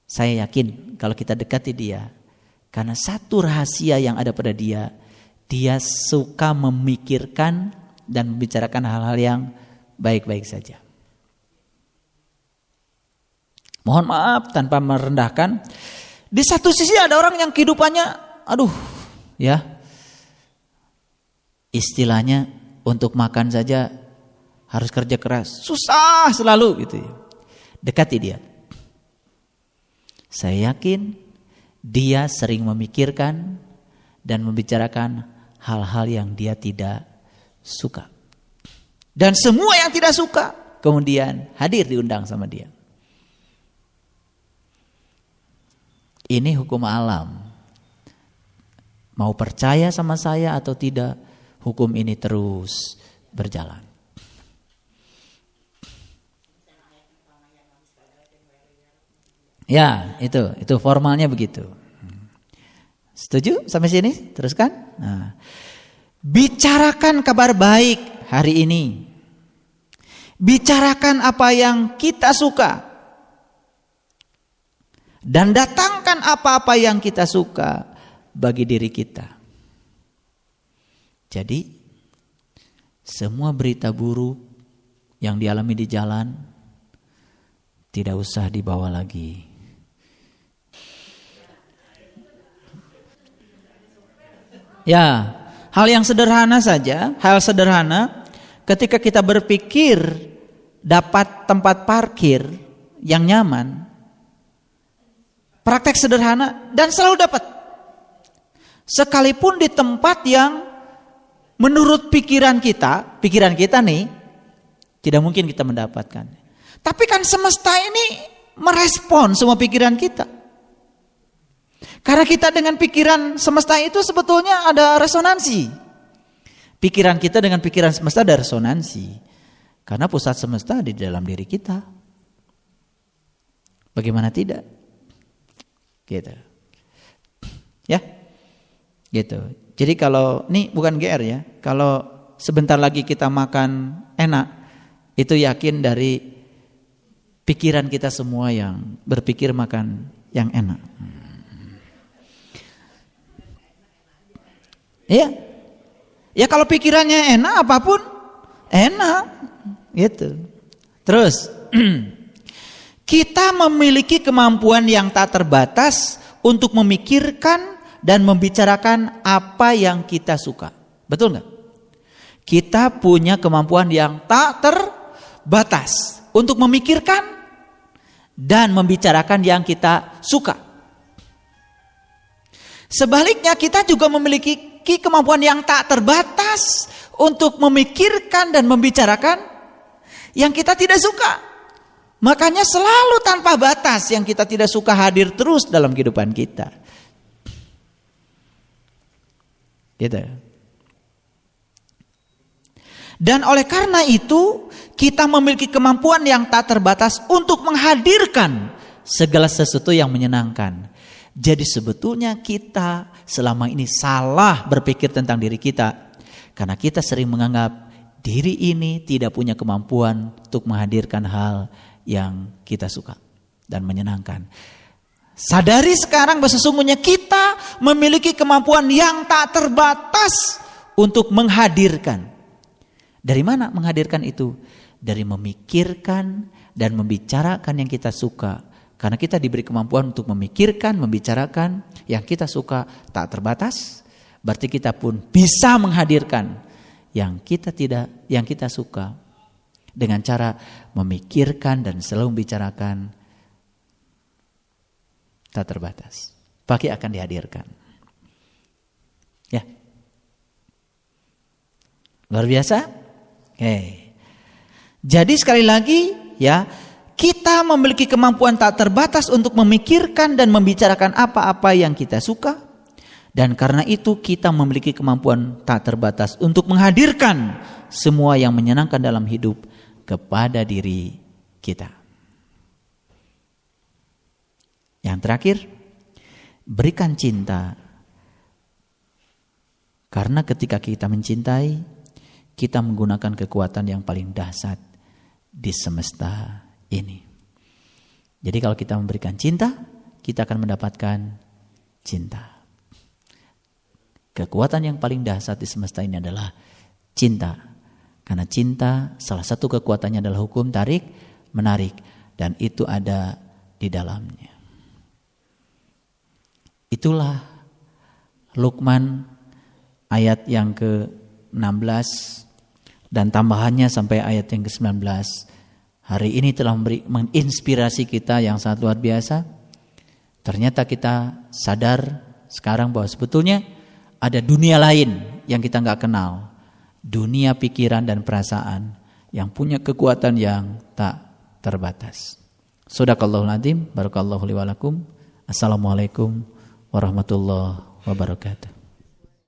Saya yakin kalau kita dekati dia, karena satu rahasia yang ada pada dia suka memikirkan dan membicarakan hal-hal yang baik-baik saja. Mohon maaf tanpa merendahkan. Di satu sisi ada orang yang kehidupannya, istilahnya untuk makan saja harus kerja keras, susah selalu gitu ya. Dekati dia. Saya yakin dia sering memikirkan dan membicarakan hal-hal yang dia tidak suka. Dan semua yang tidak suka kemudian hadir diundang sama dia. Ini hukum alam. Mau percaya sama saya atau tidak, hukum ini terus berjalan. Ya, itu formalnya begitu. Setuju sampai sini? Teruskan. Nah, bicarakan kabar baik hari ini. Bicarakan apa yang kita suka. Dan datangkan apa-apa yang kita suka bagi diri kita. Jadi, semua berita buruk yang dialami di jalan tidak usah dibawa lagi. Ya, hal yang sederhana saja, hal sederhana ketika kita berpikir dapat tempat parkir yang nyaman, praktek sederhana dan selalu dapat. Sekalipun di tempat yang menurut pikiran kita nih tidak mungkin kita mendapatkan. Tapi kan semesta ini merespon semua pikiran kita. Karena kita dengan pikiran semesta itu sebetulnya ada resonansi. Pikiran kita dengan pikiran semesta ada resonansi. Karena pusat semesta di dalam diri kita. Bagaimana tidak? Gitu. Ya. Gitu. Jadi kalau ini bukan GR ya. Kalau sebentar lagi kita makan enak, itu yakin dari pikiran kita semua yang berpikir makan yang enak. Iya. Ya kalau pikirannya enak apapun enak gitu. Terus kita memiliki kemampuan yang tak terbatas untuk memikirkan dan membicarakan apa yang kita suka. Betul enggak? Kita punya kemampuan yang tak terbatas untuk memikirkan dan membicarakan yang kita suka. Sebaliknya kita juga memiliki kemampuan yang tak terbatas untuk memikirkan dan membicarakan yang kita tidak suka. Makanya selalu tanpa batas yang kita tidak suka hadir terus dalam kehidupan kita. Gitu. Dan oleh karena itu kita memiliki kemampuan yang tak terbatas untuk menghadirkan segala sesuatu yang menyenangkan. Jadi sebetulnya kita selama ini salah berpikir tentang diri kita. Karena kita sering menganggap diri ini tidak punya kemampuan untuk menghadirkan hal yang kita suka dan menyenangkan. Sadari sekarang bahwa sesungguhnya kita memiliki kemampuan yang tak terbatas untuk menghadirkan. Dari mana menghadirkan itu? Dari memikirkan dan membicarakan yang kita suka. Karena kita diberi kemampuan untuk memikirkan, membicarakan yang kita suka tak terbatas. Berarti kita pun bisa menghadirkan yang kita suka dengan cara memikirkan dan selalu membicarakan tak terbatas. Pasti akan dihadirkan. Ya. Luar biasa? Oke. Jadi sekali lagi ya, kita memiliki kemampuan tak terbatas untuk memikirkan dan membicarakan apa-apa yang kita suka. Dan karena itu kita memiliki kemampuan tak terbatas untuk menghadirkan semua yang menyenangkan dalam hidup kepada diri kita. Yang terakhir, berikan cinta. Karena ketika kita mencintai, kita menggunakan kekuatan yang paling dahsyat di semesta ini. Jadi kalau kita memberikan cinta, kita akan mendapatkan cinta. Kekuatan yang paling dahsyat di semesta ini adalah cinta. Karena cinta salah satu kekuatannya adalah hukum tarik menarik, dan itu ada di dalamnya. Itulah Luqman ayat yang ke-16 dan tambahannya sampai ayat yang ke-19. Hari ini telah menginspirasi kita yang sangat luar biasa. Ternyata kita sadar sekarang bahwa sebetulnya ada dunia lain yang kita nggak kenal. Dunia pikiran dan perasaan yang punya kekuatan yang tak terbatas. Shadaqallahul adzim, barakallahu li wa lakum. Assalamualaikum warahmatullahi wabarakatuh.